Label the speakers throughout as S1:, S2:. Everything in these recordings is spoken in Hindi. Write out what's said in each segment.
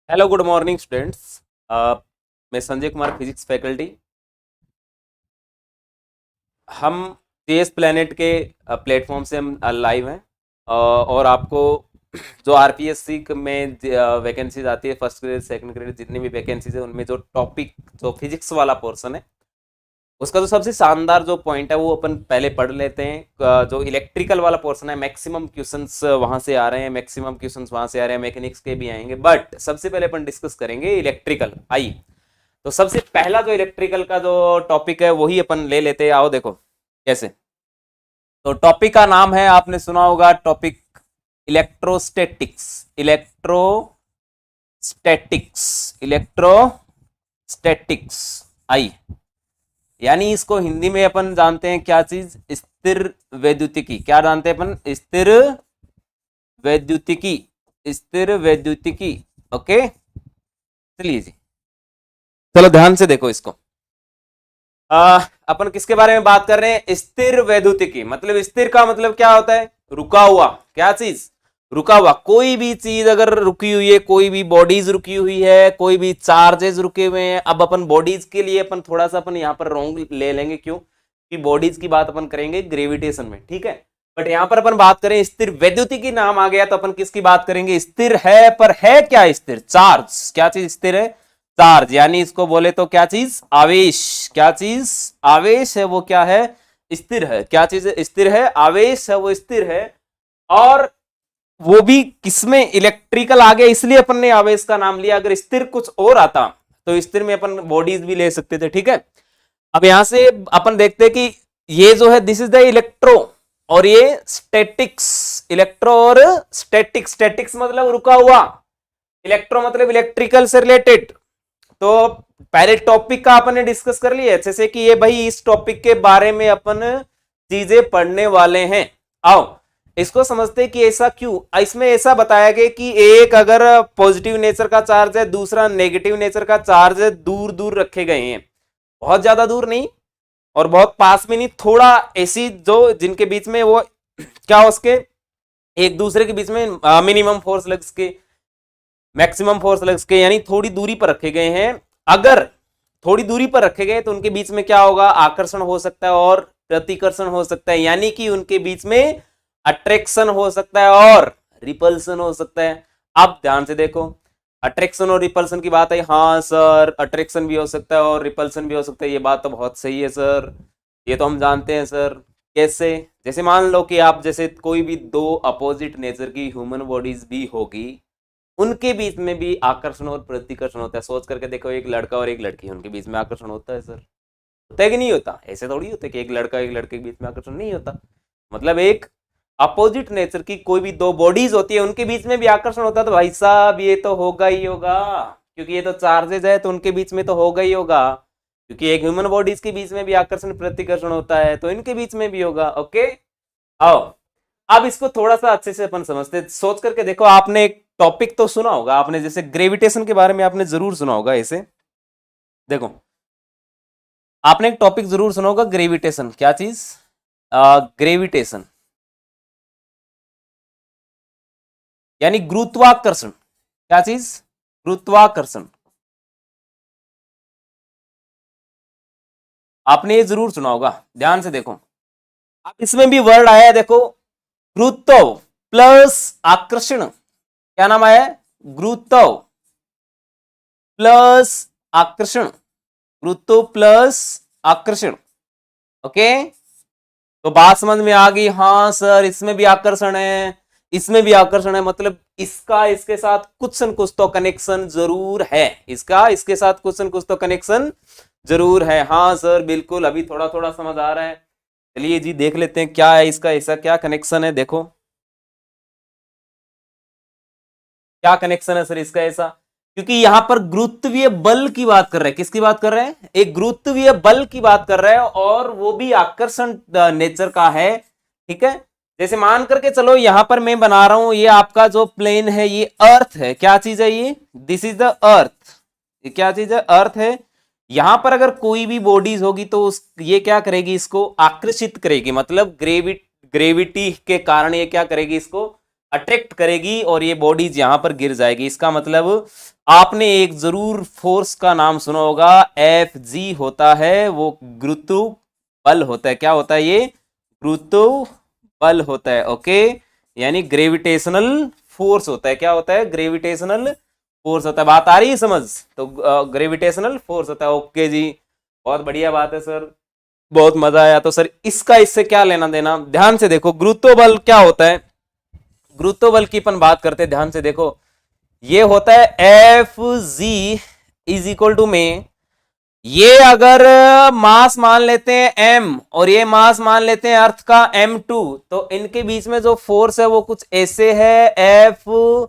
S1: Hello good morning students. मैं संजय कुमार, फिजिक्स फैकल्टी। हम तेज प्लेनेट के प्लेटफॉर्म से हम लाइव हैं। और आपको जो आरपीएससी में वैकेंसीज आती है, फर्स्ट ग्रेड सेकंड ग्रेड जितनी भी वैकेंसीज है, उनमें जो टॉपिक जो फिजिक्स वाला पोर्शन है उसका जो सबसे शानदार जो पॉइंट है वो अपन पहले पढ़ लेते हैं। जो इलेक्ट्रिकल वाला पोर्शन है, मैक्सिमम क्वेश्चंस वहां से आ रहे हैं, मैक्सिमम क्वेश्चंस वहां से आ रहे हैं, मैकेनिक्स के भी आएंगे, बट सबसे पहले अपन डिस्कस करेंगे इलेक्ट्रिकल। आई तो सबसे पहला जो इलेक्ट्रिकल का जो टॉपिक है वही अपन ले लेते हैं। आओ देखो कैसे। तो टॉपिक का नाम है, आपने सुना होगा टॉपिक, इलेक्ट्रोस्टैटिक्स। Electrostatics electrostatics. आई यानी इसको हिंदी में अपन जानते हैं क्या चीज, स्थिर वैद्युतिकी। क्या जानते हैं अपन? स्थिर वैद्युतिकी। स्थिर वैद्युतिकी। ओके, चलिए जी, चलो ध्यान से देखो इसको। अपन किसके बारे में बात कर रहे हैं? स्थिर वैद्युतिकी। मतलब स्थिर का मतलब क्या होता है? रुका हुआ। क्या चीज? रुका हुआ। कोई भी चीज अगर रुकी हुई है, कोई भी बॉडीज रुकी हुई है, कोई भी चार्जेस रुके हुए हैं। अब अपन बॉडीज के लिए अपन थोड़ा सा अपन यहाँ पर रॉन्ग ले लेंगे, क्यों कि बॉडीज की बात अपन करेंगे ग्रेविटेशन में, ठीक है। बट यहाँ पर अपन बात करें स्थिर वैद्युतिकी नाम आ गया तो अपन किसकी बात करेंगे? स्थिर है, पर है क्या स्थिर? चार्ज। क्या चीज स्थिर है? चार्ज। यानी इसको बोले तो क्या चीज? आवेश। क्या चीज? आवेश है वो क्या है? स्थिर है। क्या चीज स्थिर है? आवेश है वो स्थिर है। और वो भी किसमें? इलेक्ट्रिकल आ गया, इसलिए अपन ने आवेश का नाम लिया। अगर स्थिर कुछ और आता तो स्थिर में अपन बॉडीज भी ले सकते थे, ठीक है। अब यहां से अपन देखते हैं कि ये जो है दिस इज द इलेक्ट्रो, और ये स्टैटिक्स। इलेक्ट्रो और स्टैटिक्स। स्टैटिक्स मतलब रुका हुआ, इलेक्ट्रो मतलब इलेक्ट्रिकल से रिलेटेड। तो पहले टॉपिक का अपन ने डिस्कस कर लिया अच्छे से कि ये भाई इस टॉपिक के बारे में अपन चीजें पढ़ने वाले हैं। आओ इसको समझते हैं कि ऐसा क्यों। इसमें ऐसा बताया गया कि एक अगर पॉजिटिव नेचर का चार्ज है, दूसरा नेगेटिव नेचर का चार्ज है, दूर दूर रखे गए हैं, बहुत ज्यादा दूर नहीं और बहुत पास में नहीं, थोड़ा ऐसी जो जिनके बीच में वो क्या उसके एक दूसरे के बीच में मिनिमम फोर्स लग्स के, मैक्सिमम फोर्स लग्स के, यानी थोड़ी दूरी पर रखे गए हैं। अगर थोड़ी दूरी पर रखे गए तो उनके बीच में क्या होगा? आकर्षण हो सकता है और प्रतिकर्षण हो सकता है, यानी कि उनके बीच में अट्रैक्शन हो सकता है और रिपल्सन हो सकता है। अब ध्यान से देखो, अट्रैक्शन और रिपल्सन की बात है। हाँ सर, अट्रैक्शन भी हो सकता है और रिपल्सन भी हो सकता है, ये बात तो बहुत सही है सर, ये तो हम जानते हैं सर। कैसे? जैसे मान लो कि आप जैसे कोई भी दो अपोजिट नेचर की ह्यूमन बॉडीज भी होगी, उनके बीच में भी आकर्षण और प्रतिकर्षण होता है। सोच करके देखो, एक लड़का और एक लड़की, उनके बीच में आकर्षण होता है सर? होता है कि नहीं होता? ऐसे थोड़ी होता है कि एक लड़का एक लड़के के बीच में आकर्षण नहीं होता। मतलब एक अपोजिट नेचर की कोई भी दो बॉडीज होती है, उनके बीच में भी आकर्षण होता है। तो भाई साहब ये तो होगा ही होगा, क्योंकि ये तो चार्जेज है तो उनके बीच में तो होगा ही होगा। क्योंकि एक ह्यूमन बॉडीज के बीच में भी आकर्षण प्रतिकर्षण होता है तो इनके बीच में भी होगा। ओके, आओ अब इसको थोड़ा सा अच्छे से अपन समझते। सोच करके देखो, आपने एक टॉपिक तो सुना होगा, आपने जैसे ग्रेविटेशन के बारे में आपने जरूर सुना होगा। ऐसे देखो, आपने एक टॉपिक जरूर सुना होगा, ग्रेविटेशन। क्या चीज? ग्रेविटेशन यानी गुरुत्वाकर्षण। क्या चीज? गुरुत्वाकर्षण। आपने ये जरूर सुना होगा, ध्यान से देखो। अब इसमें भी वर्ड आया है, देखो, गुरुत्व प्लस आकर्षण। क्या नाम आया है? गुरुत्व प्लस आकर्षण। गुरुत्व प्लस आकर्षण। ओके, तो बात समझ में आ गई? हाँ सर, इसमें भी आकर्षण है, इसमें भी आकर्षण है, मतलब इसका इसके साथ कुछ न कुछ तो कनेक्शन जरूर है। इसका इसके साथ कुछ न कुछ तो कनेक्शन जरूर है। हाँ सर बिल्कुल, अभी थोड़ा थोड़ा समझ आ रहा है। चलिए जी देख लेते हैं क्या है इसका, ऐसा क्या कनेक्शन है। देखो क्या कनेक्शन है सर इसका ऐसा, क्योंकि यहां पर गुरुत्वीय बल की बात कर रहे हैं। किसकी बात कर रहे हैं? एक गुरुत्वीय बल की बात कर रहे हैं, और वो भी आकर्षण नेचर का है, ठीक है। जैसे मान करके चलो, यहां पर मैं बना रहा हूं, ये आपका जो प्लेन है ये अर्थ है। क्या चीज है ये? This is the earth. ये क्या चीज है? अर्थ है। यहां पर अगर कोई भी बॉडीज होगी तो ये क्या करेगी? इसको आकर्षित करेगी, मतलब ग्रेविटी के कारण ये क्या करेगी? इसको अट्रैक्ट करेगी और ये बॉडीज यहां पर गिर जाएगी। इसका मतलब आपने एक जरूर फोर्स का नाम सुना होगा, Fg होता है, वो गुरुत्व बल होता है। क्या होता है ये? गुरुत्व बल होता है। ओके, यानी ग्रेविटेशनल फोर्स होता है। क्या होता है? ग्रेविटेशनल फोर्स होता है। बात आ रही है समझ? तो ग्रेविटेशनल फोर्स होता है। ओके जी, बहुत बढ़िया बात है सर, बहुत मजा आया। तो सर इसका इससे क्या लेना देना? ध्यान से देखो, गुरुत्व बल क्या होता है? गुरुत्व बल की अपन बात करते हैं, ध्यान से देखो। ये होता है F G is equal to में, ये अगर मास मान लेते हैं m और ये मास मान लेते हैं अर्थ का m2, तो इनके बीच में जो फोर्स है वो कुछ ऐसे है, F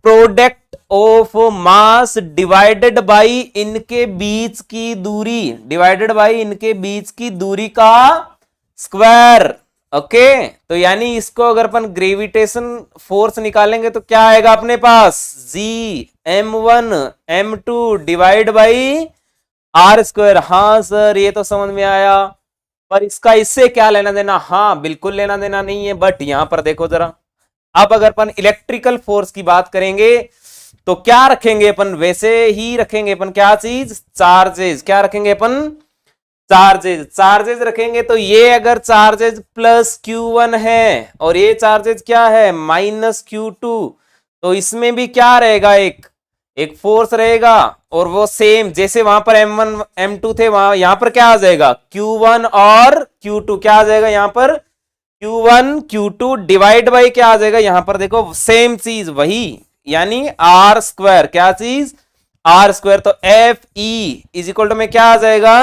S1: product of mass divided by इनके बीच की दूरी, डिवाइडेड बाई इनके बीच की दूरी का स्क्वायर। ओके, तो यानी इसको अगर अपन ग्रेविटेशन फोर्स निकालेंगे तो क्या आएगा अपने पास? G m1 m2 divide by R square. हाँ सर ये तो समझ में आया, पर इसका इससे क्या लेना देना? हाँ बिल्कुल लेना देना नहीं है, बट यहां पर देखो जरा, अब अगर अपन इलेक्ट्रिकल फोर्स की बात करेंगे तो क्या रखेंगे अपन? वैसे ही रखेंगे अपन, क्या चीज? चार्जेस। क्या रखेंगे अपन? चार्जेस। चार्जेस रखेंगे तो ये अगर चार्जेस प्लस Q1 है और ये चार्जेस क्या है? माइनस Q2, तो इसमें भी क्या रहेगा? एक फोर्स रहेगा, और वो सेम जैसे वहां पर m1 m2 थे, वहां यहां पर क्या आ जाएगा? Q1 और Q2। क्या आ जाएगा यहां पर? Q1 Q2 डिवाइड बाई क्या आ जाएगा यहां पर? देखो सेम चीज वही, यानी आर स्क्वायर। क्या चीज? R square. तो F E is equal to में क्या आ जाएगा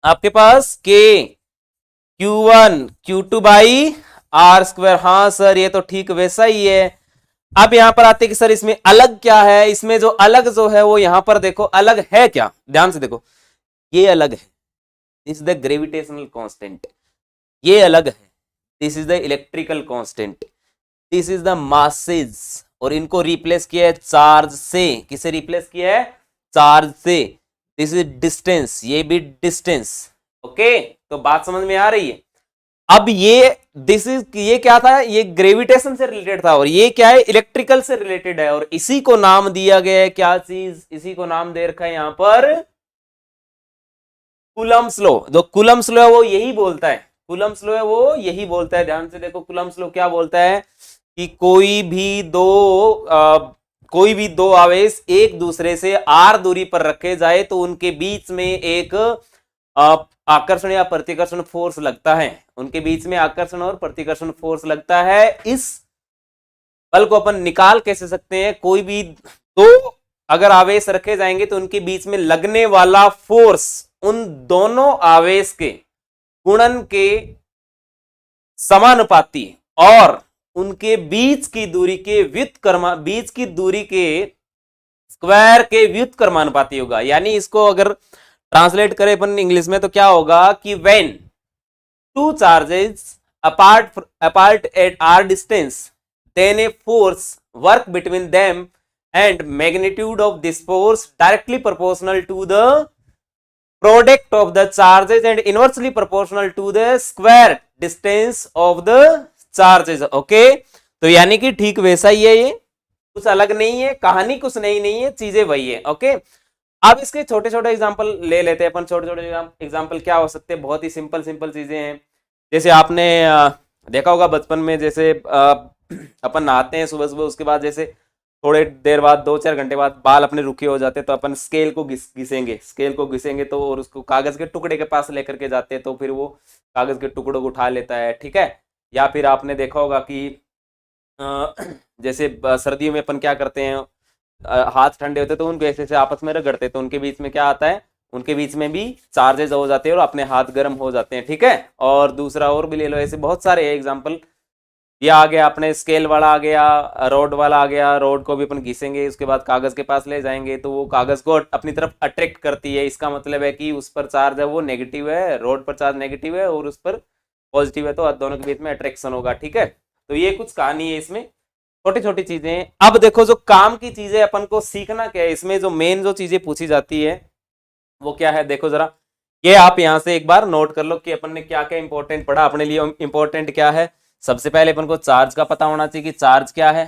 S1: आपके पास? K Q1 Q2 by R square. हाँ सर ये तो ठीक वैसा ही है। अब यहां पर आते कि सर इसमें अलग क्या है? इसमें जो अलग जो है वो यहां पर देखो अलग है क्या? ध्यान से देखो, ये अलग है, this is the gravitational constant. ये अलग है, this is the electrical constant. This is the masses, और इनको रिप्लेस किया है चार्ज से। किसे रिप्लेस किया है? चार्ज से। दिस इज डिस्टेंस, ये भी डिस्टेंस। ओके, तो बात समझ में आ रही है? अब ये क्या था? ये ग्रेविटेशन से रिलेटेड था, और ये क्या है? इलेक्ट्रिकल से रिलेटेड है, और इसी को नाम दिया गया है क्या चीज? इसी को नाम दे रखा है यहां पर कूलम्ब्स लॉ। जो कूलम्ब्स लॉ है वो यही बोलता है, कूलम्ब्स लॉ है वो यही बोलता है। ध्यान से देखो, कूलम्ब्स लॉ क्या बोलता है कि कोई भी दो आवेश एक दूसरे से r दूरी पर रखे जाए तो उनके बीच में एक आकर्षण या प्रतिकर्षण फोर्स लगता है। उनके बीच में आकर्षण और प्रतिकर्षण फोर्स लगता है। इस बल को अपन निकाल कैसे सकते हैं? कोई भी दो अगर आवेश रखे जाएंगे तो उनके बीच में लगने वाला फोर्स उन दोनों आवेश के गुणन के समानुपाती और उनके बीच की दूरी के बीच की दूरी के स्क्वायर के व्युत्क्रमानुपाती होगा। यानी इसको अगर ट्रांसलेट करें अपन इंग्लिश में तो क्या होगा कि when two charges apart at r distance then a force work between them and magnitude of this force directly proportional to the product of the charges and inversely proportional to the square distance of the charges। Okay, तो यानी कि ठीक वैसा ही है, ये कुछ अलग नहीं है, कहानी कुछ नहीं है, चीजें वही है। ओके, अब इसके छोटे छोटे एग्जांपल ले लेते हैं अपन। छोटे छोटे एग्जांपल क्या हो सकते हैं? बहुत ही सिंपल चीजें हैं। जैसे आपने देखा होगा बचपन में, जैसे अपन नहाते हैं सुबह सुबह, उसके बाद जैसे थोड़े देर बाद 2-4 घंटे बाद बाल अपने रुके हो जाते, तो अपन स्केल को घिसेंगे तो, और उसको कागज के टुकड़े के पास लेकर के जाते हैं, तो फिर वो कागज के टुकड़ों को उठा लेता है। ठीक है, या फिर आपने देखा होगा कि जैसे सर्दियों में अपन क्या करते हैं, हाथ ठंडे होते तो उनको ऐसे आपस में रगड़ते, तो उनके बीच में क्या आता है? उनके बीच में भी चार्जेस हो जाते हैं और अपने हाथ गर्म हो जाते हैं। ठीक है, और दूसरा और भी ले लो, ऐसे बहुत सारे एग्जाम्पल। ये आ गया अपने स्केल वाला, आ गया रोड वाला, आ गया रोड को भी अपन घिसेंगे, उसके बाद कागज के पास ले जाएंगे तो वो कागज को अपनी तरफ अट्रैक्ट करती है। इसका मतलब है कि उस पर चार्ज है वो नेगेटिव है, रोड पर चार्ज नेगेटिव है और उस पर पॉजिटिव है, तो दोनों के बीच में अट्रैक्शन होगा। ठीक है, तो ये कुछ कहानी है इसमें, छोटी छोटी चीजें। अब देखो जो काम की चीजें अपन को सीखना क्या है, इसमें जो मेन जो चीजें पूछी जाती है वो क्या है? देखो जरा, ये आप यहां से एक बार नोट कर लो कि अपन ने क्या क्या इंपॉर्टेंट पढ़ा। अपने लिए इंपॉर्टेंट क्या है? सबसे पहले अपन को चार्ज का पता होना चाहिए कि चार्ज क्या है।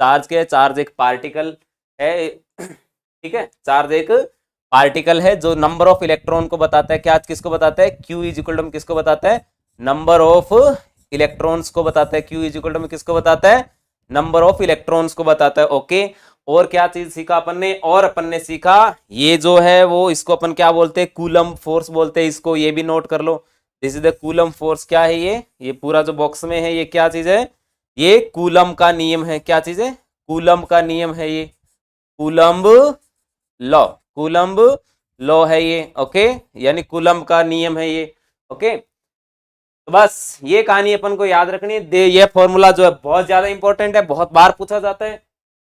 S1: चार्ज क्या है? चार्ज एक पार्टिकल है, ठीक है। चार्ज एक पार्टिकल है जो नंबर ऑफ इलेक्ट्रॉन को बताता है। क्या किसको बताता है? क्यू इज इक्वल टू किसको बताता है? नंबर ऑफ इलेक्ट्रॉन्स को बताता है। क्यू इज इक्वल टू किसको बताता है? नंबर ऑफ इलेक्ट्रॉन्स को बताता है। ओके, और क्या चीज सीखा अपन ने? और अपन ने सीखा ये जो है वो, इसको अपन क्या बोलते हैं? कूलम फोर्स बोलते हैं इसको। ये भी नोट कर लो, this is the Coulomb force. क्या है ये पूरा जो बॉक्स में है ये क्या चीज है? ये कूलम का नियम है। क्या चीज है? कूलम का नियम है ये, कूलम्ब लॉ। कूलम्ब लॉ है ये, ओके, यानी कूलम का नियम है ये। ओके, तो बस ये कहानी अपन को याद रखनी है। ये फॉर्मूला जो है बहुत ज्यादा इंपॉर्टेंट है, बहुत बार पूछा जाता है।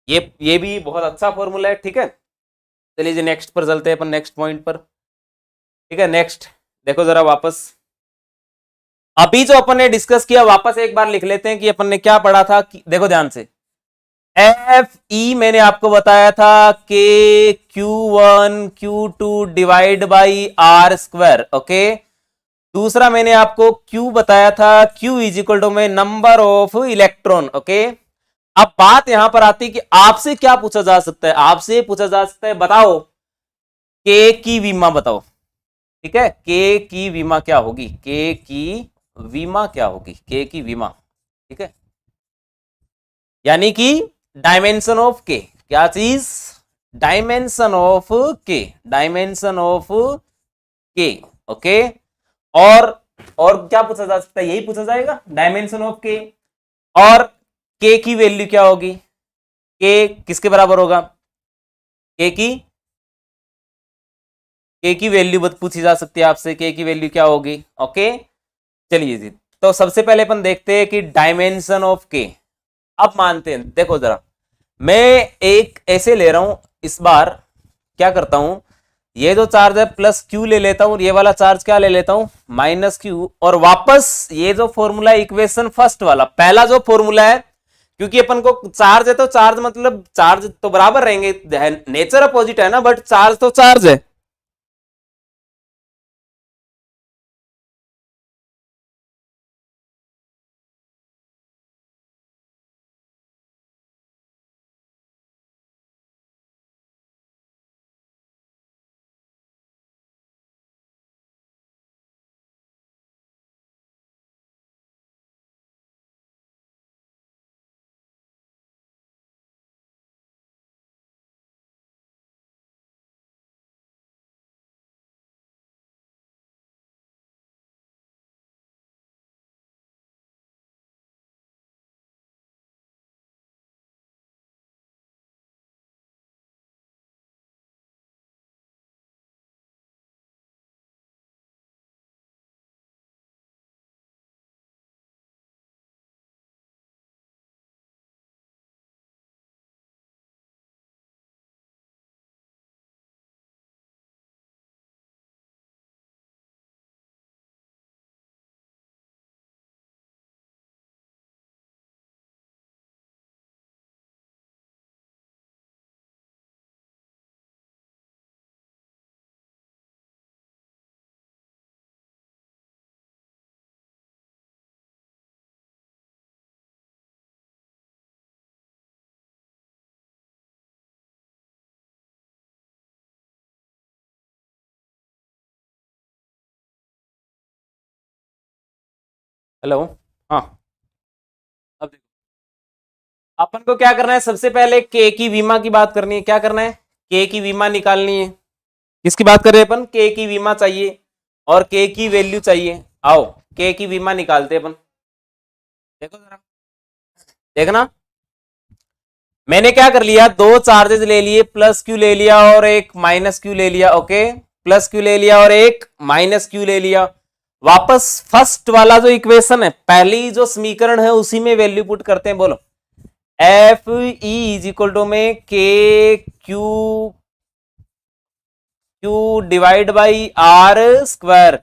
S1: ये भी बहुत अच्छा फॉर्मूला है, ठीक है। चलिए जी नेक्स्ट पर चलते हैं अपन, नेक्स्ट पॉइंट पर, ठीक है। नेक्स्ट देखो जरा वापस, अभी जो अपन ने डिस्कस किया वापस एक बार लिख लेते हैं कि अपन ने क्या पढ़ा था। देखो ध्यान से, एफ ई मैंने आपको बताया था के Q1 Q2 divide by R square. Okay, दूसरा मैंने आपको Q बताया था, Q इज इक्वल टू में नंबर ऑफ इलेक्ट्रॉन। ओके, अब बात यहां पर आती है कि आपसे क्या पूछा जा सकता है? आपसे पूछा जा सकता है बताओ के की विमा बताओ, ठीक है। के की विमा क्या होगी? के की विमा क्या होगी? के की विमा, ठीक है, यानी कि डायमेंशन ऑफ के। क्या चीज? डायमेंशन ऑफ के, डायमेंशन ऑफ के। ओके, और क्या पूछा जा सकता है? यही पूछा जाएगा, डायमेंशन ऑफ के। और के की वैल्यू क्या होगी? के किसके बराबर होगा? के की वैल्यू पूछी जा सकती है आपसे, के की वैल्यू क्या होगी? ओके, चलिए जी, तो सबसे पहले अपन देखते हैं कि डायमेंशन ऑफ के। अब मानते हैं, देखो जरा, मैं एक ऐसे ले रहा हूं, इस बार क्या करता हूं, ये जो चार्ज है प्लस क्यू ले लेता हूं, ये वाला चार्ज क्या ले लेता हूं? Minus Q. और वापस ये जो फॉर्मूला है इक्वेशन फर्स्ट वाला, पहला जो फॉर्मूला है, क्योंकि अपन को चार्ज है तो चार्ज मतलब चार्ज तो बराबर रहेंगे, नेचर अपोजिट है ना, बट चार्ज तो चार्ज है। हेलो, हाँ, अब देखो, अपन को क्या करना है? सबसे पहले के की विमा की बात करनी है। क्या करना है? के की विमा निकालनी है। किसकी बात कर रहे हैं अपन? के की विमा चाहिए और के की वैल्यू चाहिए। आओ के की विमा निकालते हैं अपन। देखो जरा, देखना, मैंने क्या कर लिया, दो चार्जेस ले लिए, प्लस क्यू ले लिया और एक माइनस क्यू ले लिया। ओके, प्लस क्यू ले लिया और एक माइनस क्यू ले लिया। वापस फर्स्ट वाला जो इक्वेशन है, पहली जो समीकरण है उसी में वैल्यू पुट करते हैं। बोलो, F E is equal to में K Q Q divide by R square.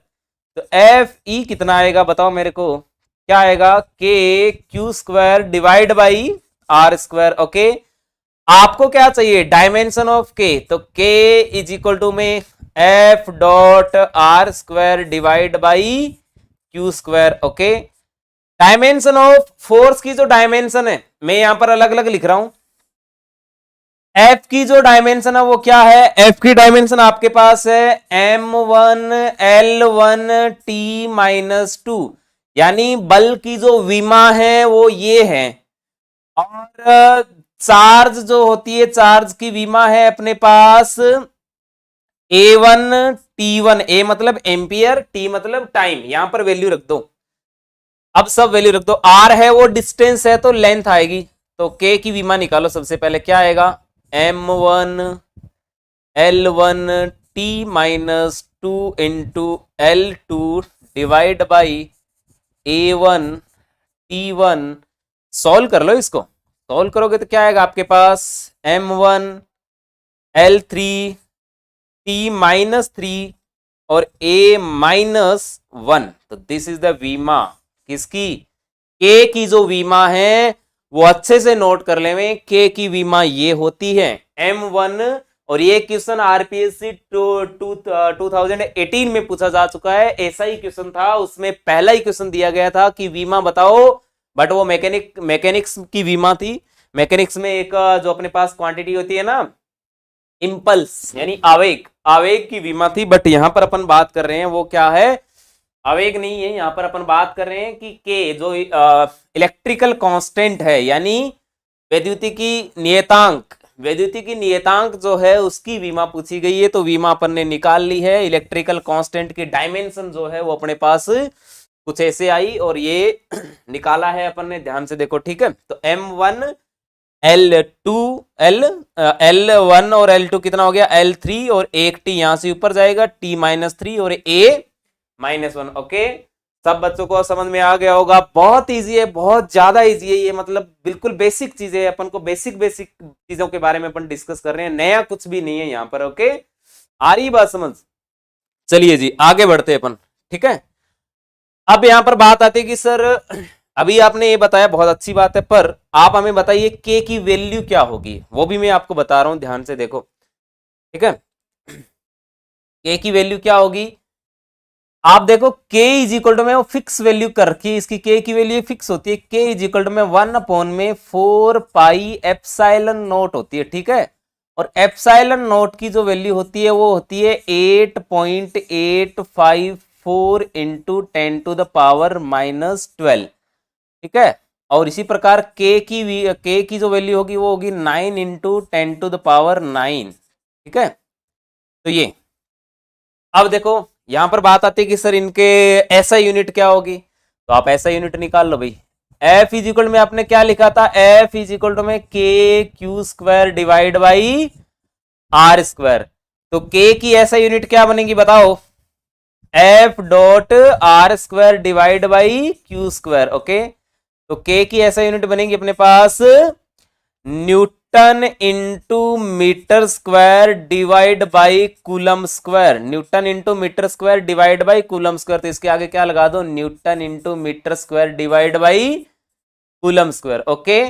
S1: तो एफ ई कितना आएगा बताओ मेरे को? क्या आएगा? K Q square divide by R square. Okay, आपको क्या चाहिए? Dimension of K. तो के इज इक्वल टू में F dot R square divide by Q square. Okay, dimension of force की जो डायमेंशन है, मैं यहां पर अलग अलग लिख रहा हूं। एफ की जो डायमेंशन है वो क्या है? एफ की डायमेंशन आपके पास है m1L1T-2, यानी बल की जो विमा है वो ये है। और चार्ज जो होती है, चार्ज की विमा है अपने पास A1T1। ए मतलब एम्पियर, टी मतलब टाइम, यहां पर वैल्यू रख दो। अब सब वैल्यू रख दो। आर है वो डिस्टेंस है तो लेंथ आएगी, तो के की विमा निकालो। सबसे पहले क्या आएगा? m1L1T-2 into L2 divide by A1T1। Solve कर लो इसको। सॉल्व करोगे तो क्या आएगा आपके पास? m1L3T-3 और A-1। तो दिस इज द वीमा किसकी? के की जो वीमा है वो अच्छे से नोट कर ले। के की वीमा ये होती है M1। और ये क्वेश्चन आरपीएससी 2018 में पूछा जा चुका है। ऐसा ही क्वेश्चन था, उसमें पहला ही क्वेश्चन दिया गया था कि वीमा बताओ, बट वो मैकेनिक्स की वीमा थी। मैकेनिक्स में एक जो अपने पास क्वांटिटी होती है ना, इंपल्स यानी आवेग, आवेग की विमा थी। बट यहां पर अपन बात कर रहे हैं वो क्या है? आवेग नहीं है, यहां पर अपन बात कर रहे हैं कि के जो इलेक्ट्रिकल कांस्टेंट है, यानी वैद्युतिकी नियतांक, वैद्युतिकी नियतांक जो है उसकी विमा पूछी गई है। तो विमा अपन ने निकाल ली है। इलेक्ट्रिकल कांस्टेंट की डायमेंशन जो है वो अपने पास कुछ ऐसे आई और ये निकाला है अपन ने, ध्यान से देखो, ठीक है। तो M1 L1 और L2 कितना हो गया? L3 और एक टी यहां से ऊपर जाएगा, T-3 और A-1। ओके, सब बच्चों को समझ में आ गया होगा। बहुत इजी है, बहुत ज्यादा इजी है ये, मतलब बिल्कुल बेसिक चीजें है। अपन को बेसिक चीजों के बारे में अपन डिस्कस कर रहे हैं, नया कुछ भी नहीं है यहाँ पर। ओके, आ रही बात समझ? चलिए जी आगे बढ़ते हैं अपन, ठीक है। अब यहां पर बात आती है कि सर अभी आपने ये बताया, बहुत अच्छी बात है, पर आप हमें बताइए के की वैल्यू क्या होगी? वो भी मैं आपको बता रहा हूं, ध्यान से देखो, ठीक है। के की वैल्यू क्या होगी? आप देखो के इज इक्वल टू में वो फिक्स वैल्यू कर रखी, इसकी के की वैल्यू फिक्स होती है। के इज इक्वल टू में 1/4 पाई एप्सिलॉन नॉट होती है, ठीक है। और एप्सिलॉन नॉट की जो वैल्यू होती है वो होती है 8.854 इंटू 10⁻⁻12, ठीक है। और इसी प्रकार के की जो वैल्यू होगी वो होगी 9 इंटू 10⁻9, ठीक है। तो ये अब देखो यहां पर बात आती है कि सर इनके ऐसा यूनिट क्या होगी, तो आप ऐसा यूनिट निकाल लो भाई। एफ इज इक्वल में आपने क्या लिखा था? एफ इज इक्वल टू में K Q square divide by R square. तो के की ऐसा यूनिट क्या बनेगी बताओ? F dot R square divide by Q square. Okay, तो के की ऐसा यूनिट बनेगी अपने पास newton into metre square divide by coulomb square. Newton into metre square divide by coulomb square. तो इसके आगे क्या लगा दो? Newton into metre square divide by coulomb square. Okay,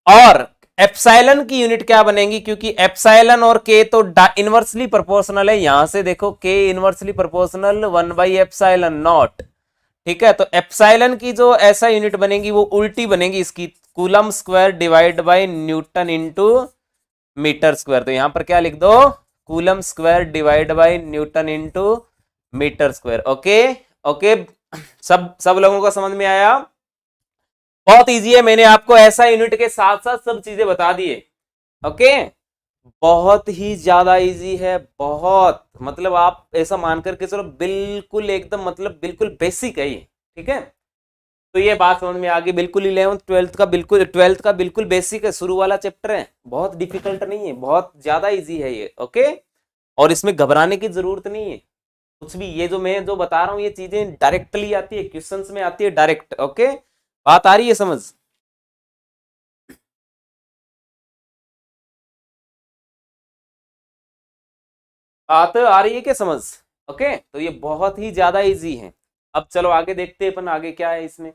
S1: और एप्सिलॉन की यूनिट क्या बनेगी? क्योंकि एप्सिलॉन और के तो इनवर्सली प्रोपोर्शनल है। यहां से देखो के इनवर्सली प्रोपोर्शनल 1/एप्सिलॉन नॉट, ठीक है। तो एप्सिलॉन की जो ऐसा यूनिट बनेगी वो उल्टी बनेगी इसकी, coulomb square divide by newton into metre square. तो यहां पर क्या लिख दो? Coulomb square divide by newton into metre square. Okay okay, सब लोगों को समझ में आया? बहुत इजी है, मैंने आपको ऐसा यूनिट के साथ साथ सब चीजें बता दिए। ओके, बहुत ही ज्यादा इजी है, बहुत, मतलब आप ऐसा मान करके चलो बिल्कुल एकदम, मतलब बिल्कुल बेसिक है ये, ठीक है। तो ये बात समझ में आ गई, बिल्कुल 11th 12th का बिल्कुल बेसिक है, शुरू वाला चैप्टर है, बहुत डिफिकल्ट नहीं है, बहुत ज्यादा इजी है ये। ओके, और इसमें घबराने की जरूरत नहीं है कुछ भी। ये जो मैं जो बता रहा हूँ ये चीजें डायरेक्टली आती है, क्वेश्चंस में आती है डायरेक्ट। ओके, बात आ रही है समझ? बात आ रही है क्या समझ? ओके, तो ये बहुत ही ज्यादा इजी है। अब चलो आगे देखते हैं अपन, आगे क्या है इसमें।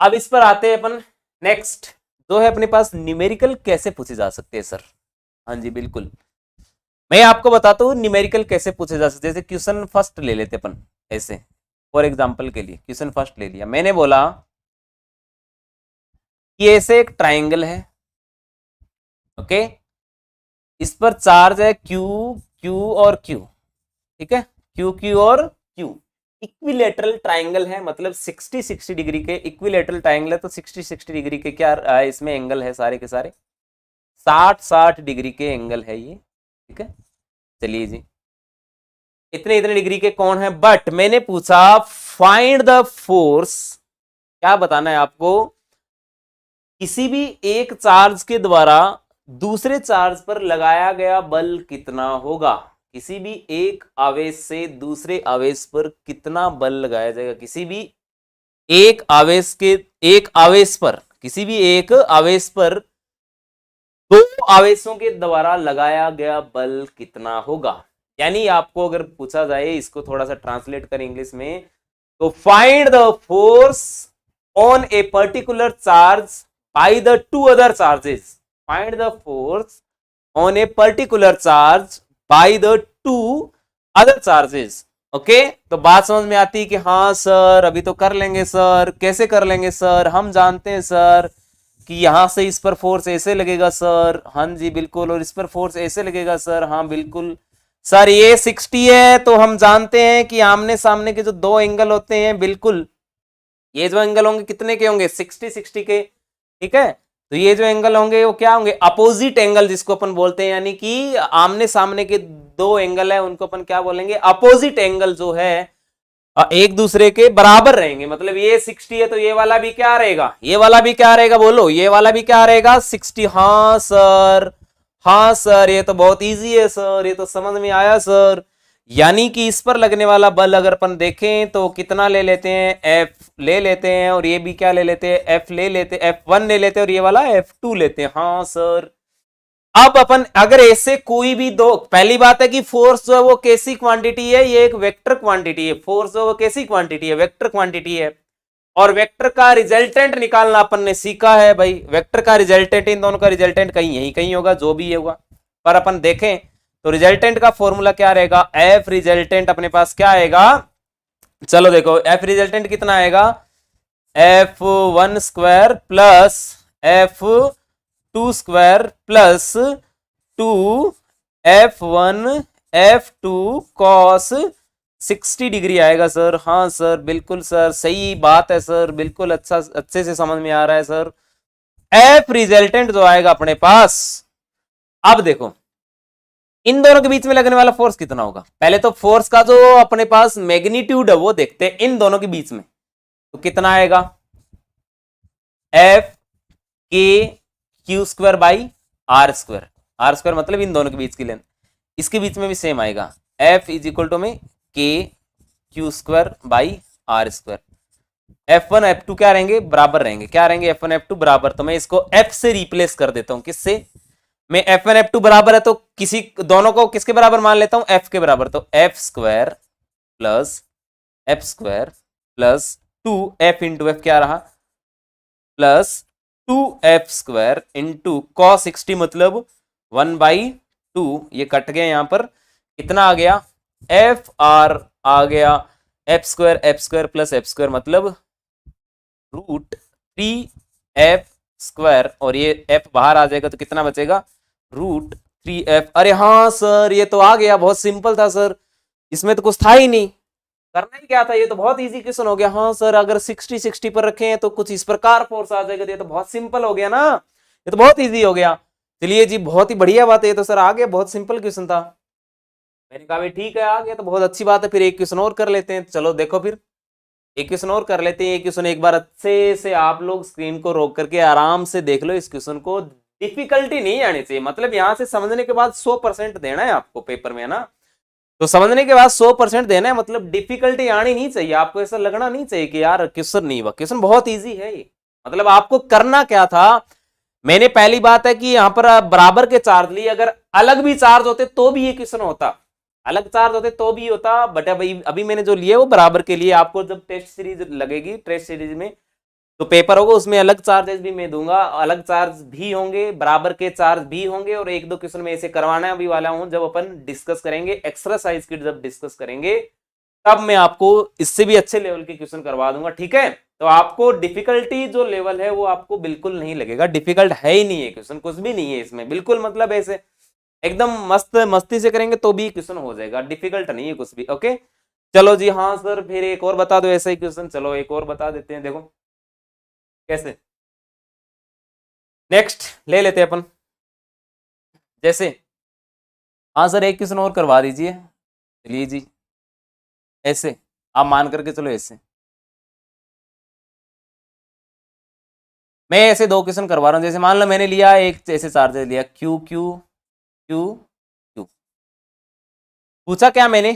S1: अब इस पर आते हैं अपन नेक्स्ट, जो है अपने पास न्यूमेरिकल कैसे पूछे जा सकते हैं सर। हाँ जी बिल्कुल, मैं आपको बताता हूँ न्यूमेरिकल कैसे पूछे जा सकते हैं। जैसे क्वेश्चन फर्स्ट ले लेते अपन, ऐसे फॉर एग्जांपल के लिए क्वेश्चन फर्स्ट ले लिया, मैंने बोला कि ऐसे एक ट्राइंगल है, ओके, इस पर चार्ज है Q, Q और Q, ठीक है, Q Q और Q, इक्विलेटरल ट्राइंगल है, मतलब 60-60 डिग्री के इक्विलेटरल ट्राइंगल है, तो 60-60 डिग्री के क्या इसमें एंगल है, सारे के सारे 60-60 डिग्री के एंगल है ये, ठीक है। चलिए जी, इतने इतने डिग्री के कौन है, बट मैंने पूछा फाइंड द फोर्स, क्या बताना है आपको, किसी भी एक चार्ज के द्वारा दूसरे चार्ज पर लगाया गया बल कितना होगा, किसी भी एक आवेश से दूसरे आवेश पर कितना बल लगाया जाएगा, किसी भी एक आवेश पर, किसी भी एक आवेश पर दो आवेशों के द्वारा लगाया गया बल कितना होगा। यानी आपको अगर पूछा जाए, इसको थोड़ा सा ट्रांसलेट करें इंग्लिश में, तो find the force on a particular charge by the two other charges, find the force on a particular charge by the two other charges. Okay, तो बात समझ में आती है कि हाँ सर अभी तो कर लेंगे सर, कैसे कर लेंगे सर, हम जानते हैं सर कि यहां से इस पर फोर्स ऐसे लगेगा सर, हाँ जी बिल्कुल, और इस पर फोर्स ऐसे लगेगा सर, हाँ बिल्कुल सर, ये 60 है तो हम जानते हैं कि आमने सामने के जो दो एंगल होते हैं, बिल्कुल ये जो एंगल होंगे कितने के होंगे, 60-60 के, ठीक है। तो ये जो एंगल होंगे वो क्या होंगे, अपोजिट एंगल जिसको अपन बोलते हैं, यानी कि आमने सामने के दो एंगल है उनको अपन क्या बोलेंगे, अपोजिट एंगल जो है एक दूसरे के बराबर रहेंगे। मतलब ये 60 है तो ये वाला भी क्या रहेगा, ये वाला भी क्या रहेगा, बोलो ये वाला भी क्या रहेगा 60। हाँ सर, हाँ सर, ये तो बहुत इजी है सर, ये तो समझ में आया सर। यानी कि इस पर लगने वाला बल अगर अपन देखें तो कितना ले लेते हैं, F ले लेते हैं, और ये भी क्या ले लेते हैं, F ले लेते हैं, F1 ले लेते हैं, और ये वाला F2 लेते हैं। हाँ सर, अब अपन अगर ऐसे कोई भी दो, पहली बात है कि फोर्स जो है वो कैसी क्वांटिटी है, ये एक वेक्टर क्वांटिटी है, फोर्स जो है वो कैसी क्वांटिटी है, वेक्टर क्वांटिटी है, और वेक्टर का रिजल्टेंट निकालना अपन ने सीखा है भाई, वेक्टर का रिजल्टेंट, इन दोनों का रिजल्टेंट कहीं यही कहीं होगा, जो भी होगा, पर अपन देखें तो रिजल्टेंट का फॉर्मूला क्या रहेगा, एफ रिजल्टेंट अपने पास क्या आएगा, चलो देखो एफ रिजल्टेंट कितना आएगा, F1 square plus F2 square plus 2F1 F2 cos 60 degree आएगा सर। हाँ सर बिल्कुल सर, सही बात है सर, बिल्कुल अच्छा, अच्छे से समझ में आ रहा है सर। एफ रिजल्टेंट जो आएगा अपने पास, अब देखो इन दोनों के बीच में लगने वाला फोर्स कितना होगा, पहले तो फोर्स का जो अपने पास मैग्नीट्यूड है वो देखते हैं, इन दोनों के बीच में तो कितना आएगा, F K Q square by R square, R square मतलब इन दोनों के बीच की लेंथ, इसके बीच में भी सेम आएगा, एफ इज इक्वल टू में K Q square by R square. F1 F2 क्या रहेंगे, बराबर रहेंगे, क्या रहेंगे F1 F2 बराबर, तो मैं इसको F से रिप्लेस कर देता हूं, किससे, मैं F1 F2 बराबर है तो किसी दोनों को किसके बराबर मान लेता हूं, F के बराबर, तो F square plus 2F into F क्या रहा, plus 2F square into cos 60 मतलब 1/2, ये कट गया, यहां पर कितना आ गया, एफ आर आ गया, F square plus F square मतलब √3F स्क्वायर, और ये F बाहर आ जाएगा तो कितना बचेगा, √3F। अरे हाँ सर ये तो आ गया, बहुत सिंपल था सर, इसमें तो कुछ था ही नहीं, करना ही क्या था, ये तो बहुत इजी क्वेश्चन हो गया। हाँ सर अगर 60-60 पर रखे हैं तो कुछ इस प्रकार फोर्स आ जाएगा, ये तो बहुत सिंपल हो गया ना, ये तो बहुत इजी हो गया। चलिए जी बहुत ही बढ़िया बात है, ये तो सर आ गया, बहुत सिंपल क्वेश्चन था। मैंने कहा भाई ठीक है आ गया तो बहुत अच्छी बात है, फिर एक क्वेश्चन और कर लेते हैं। चलो देखो फिर एक क्वेश्चन और कर लेते हैं। ये क्वेश्चन एक बार अच्छे से आप लोग स्क्रीन को रोक करके आराम से देख लो इस क्वेश्चन को, डिफिकल्टी नहीं आनी चाहिए, मतलब यहाँ से समझने के बाद 100% देना है आपको पेपर में, है ना, तो समझने के बाद 100% देना है, मतलब डिफिकल्टी आनी नहीं चाहिए, आपको ऐसा लगना नहीं चाहिए कि यार क्वेश्चन नहीं हुआ, क्वेश्चन बहुत ईजी है ये। मतलब आपको करना क्या था, मैंने पहली बात है कि यहाँ पर बराबर के चार्ज लिए, अगर अलग भी चार्ज होते तो भी ये क्वेश्चन होता, अलग चार्ज होते तो भी होता, बट अभी मैंने जो लिया वो बराबर के लिए। आपको जब टेस्ट सीरीज लगेगी, टेस्ट सीरीज में तो पेपर होगा, उसमें अलग चार्जेस भी मैं दूंगा, अलग चार्ज भी होंगे, बराबर के चार्ज भी होंगे, और एक दो क्वेश्चन में ऐसे करवाना भी वाला हूं, जब अपन डिस्कस करेंगे एक्सरसाइज की, जब डिस्कस करेंगे तब मैं आपको इससे भी अच्छे लेवल के क्वेश्चन करवा दूंगा, ठीक है। तो आपको डिफिकल्टी जो लेवल है वो आपको बिल्कुल नहीं लगेगा, डिफिकल्ट है ही नहीं है क्वेश्चन, कुछ भी नहीं है इसमें, बिल्कुल मतलब ऐसे एकदम मस्त मस्ती से करेंगे तो भी क्वेश्चन हो जाएगा, डिफिकल्ट नहीं है कुछ भी। ओके चलो जी, हाँ सर फिर एक और बता दो ऐसा ही क्वेश्चन, चलो एक और बता देते हैं, देखो कैसे। नेक्स्ट ले लेते हैं अपन, जैसे हाँ सर एक क्वेश्चन और करवा दीजिए, चलिए जी ऐसे आप मान करके चलो, ऐसे मैं ऐसे दो क्वेश्चन करवा रहा हूं, जैसे मान लो मैंने लिया एक ऐसे चार्जर लिया क्यू क्यू क्यू क्यू, पूछा क्या मैंने,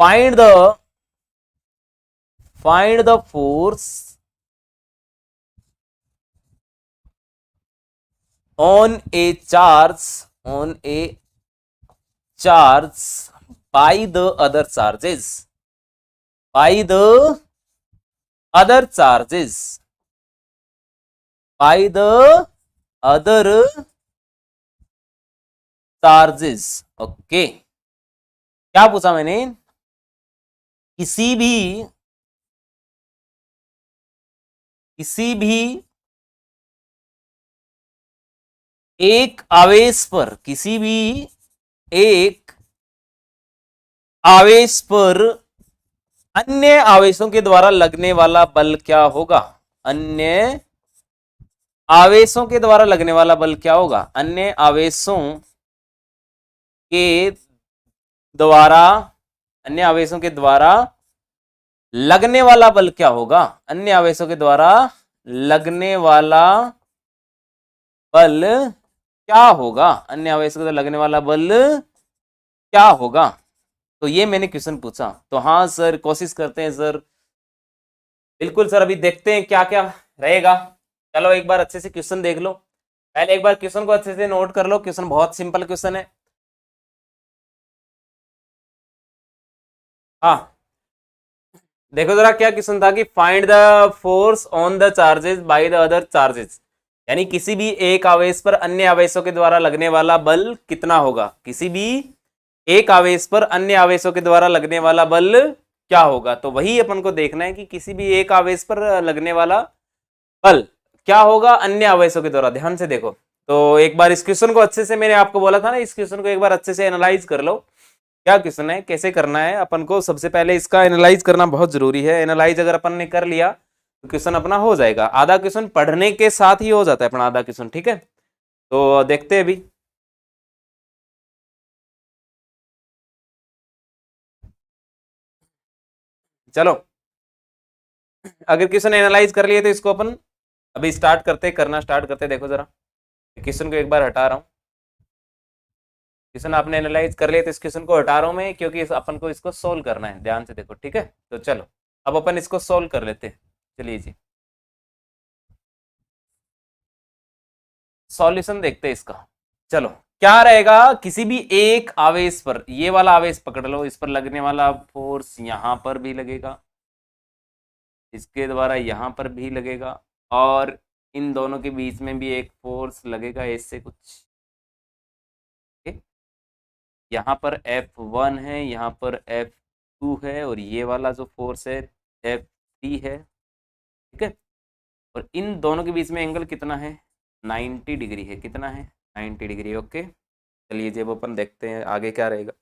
S1: find the force on a charge by the other charges, by the other charges, by the other charges। Okay क्या पूछा मैंने, किसी भी एक आवेश पर, किसी भी एक आवेश पर अन्य आवेशों के द्वारा लगने वाला बल क्या होगा, अन्य आवेशों के द्वारा लगने वाला बल क्या होगा, अन्य आवेशों के द्वारा, अन्य आवेशों के द्वारा लगने वाला बल क्या होगा, अन्य आवेशों के द्वारा लगने वाला बल क्या होगा, अन्य आवेशों के द्वारा लगने वाला बल क्या होगा। तो ये मैंने क्वेश्चन पूछा, तो हाँ सर कोशिश करते हैं सर, बिल्कुल सर, अभी देखते हैं क्या क्या रहेगा। चलो एक बार अच्छे से क्वेश्चन देख लो, पहले एक बार क्वेश्चन को अच्छे से नोट कर लो, क्वेश्चन बहुत सिंपल क्वेश्चन है। हाँ देखो जरा क्या क्वेश्चन था कि find the force on the charges by the other charges, यानी किसी भी एक आवेश पर अन्य आवेशों के द्वारा लगने वाला बल कितना होगा, किसी भी एक आवेश पर अन्य आवेशों के द्वारा लगने वाला बल क्या होगा। तो वही अपन को देखना है कि किसी भी एक आवेश पर लगने वाला बल क्या होगा अन्य आवेशों के द्वारा। ध्यान से देखो, तो एक बार इस क्वेश्चन को अच्छे से, मैंने आपको बोला था ना, इस क्वेश्चन को एक बार अच्छे से एनालाइज कर लो, क्या क्वेश्चन है, कैसे करना है अपन को। सबसे पहले इसका एनालाइज करना बहुत जरूरी है, एनालाइज अगर अपन ने कर लिया तो क्वेश्चन अपना हो जाएगा। आधा क्वेश्चन पढ़ने के साथ ही हो जाता है अपना आधा क्वेश्चन, ठीक है। तो देखते हैं अभी, चलो अगर क्वेश्चन एनालाइज कर लिए तो इसको अपन अभी स्टार्ट करते, करना स्टार्ट करते। देखो जरा क्वेश्चन को एक बार हटा रहा हूँ, क्वेश्चन आपने एनालाइज कर लिया तो इस क्वेश्चन को हटा रहा हूं मैं, क्योंकि अपन को इसको सोल्व करना है, ध्यान से देखो, ठीक है। तो चलो अब अपन इसको सोल्व कर लेते हैं, चलिए जी सॉल्यूशन देखते हैं इसका। चलो क्या रहेगा, किसी भी एक आवेश पर, ये वाला आवेश पकड़ लो, इस पर लगने वाला फोर्स यहां पर भी लगेगा, इसके द्वारा यहां पर भी लगेगा, और इन दोनों के बीच में भी एक फोर्स लगेगा ऐसे कुछ, यहाँ पर F1 है, यहाँ पर F2 है, और ये वाला जो फोर्स है F3 है, ठीक है। और इन दोनों के बीच में एंगल कितना है, 90 डिग्री है, कितना है 90 डिग्री। ओके चलिए जब अपन देखते हैं आगे क्या रहेगा।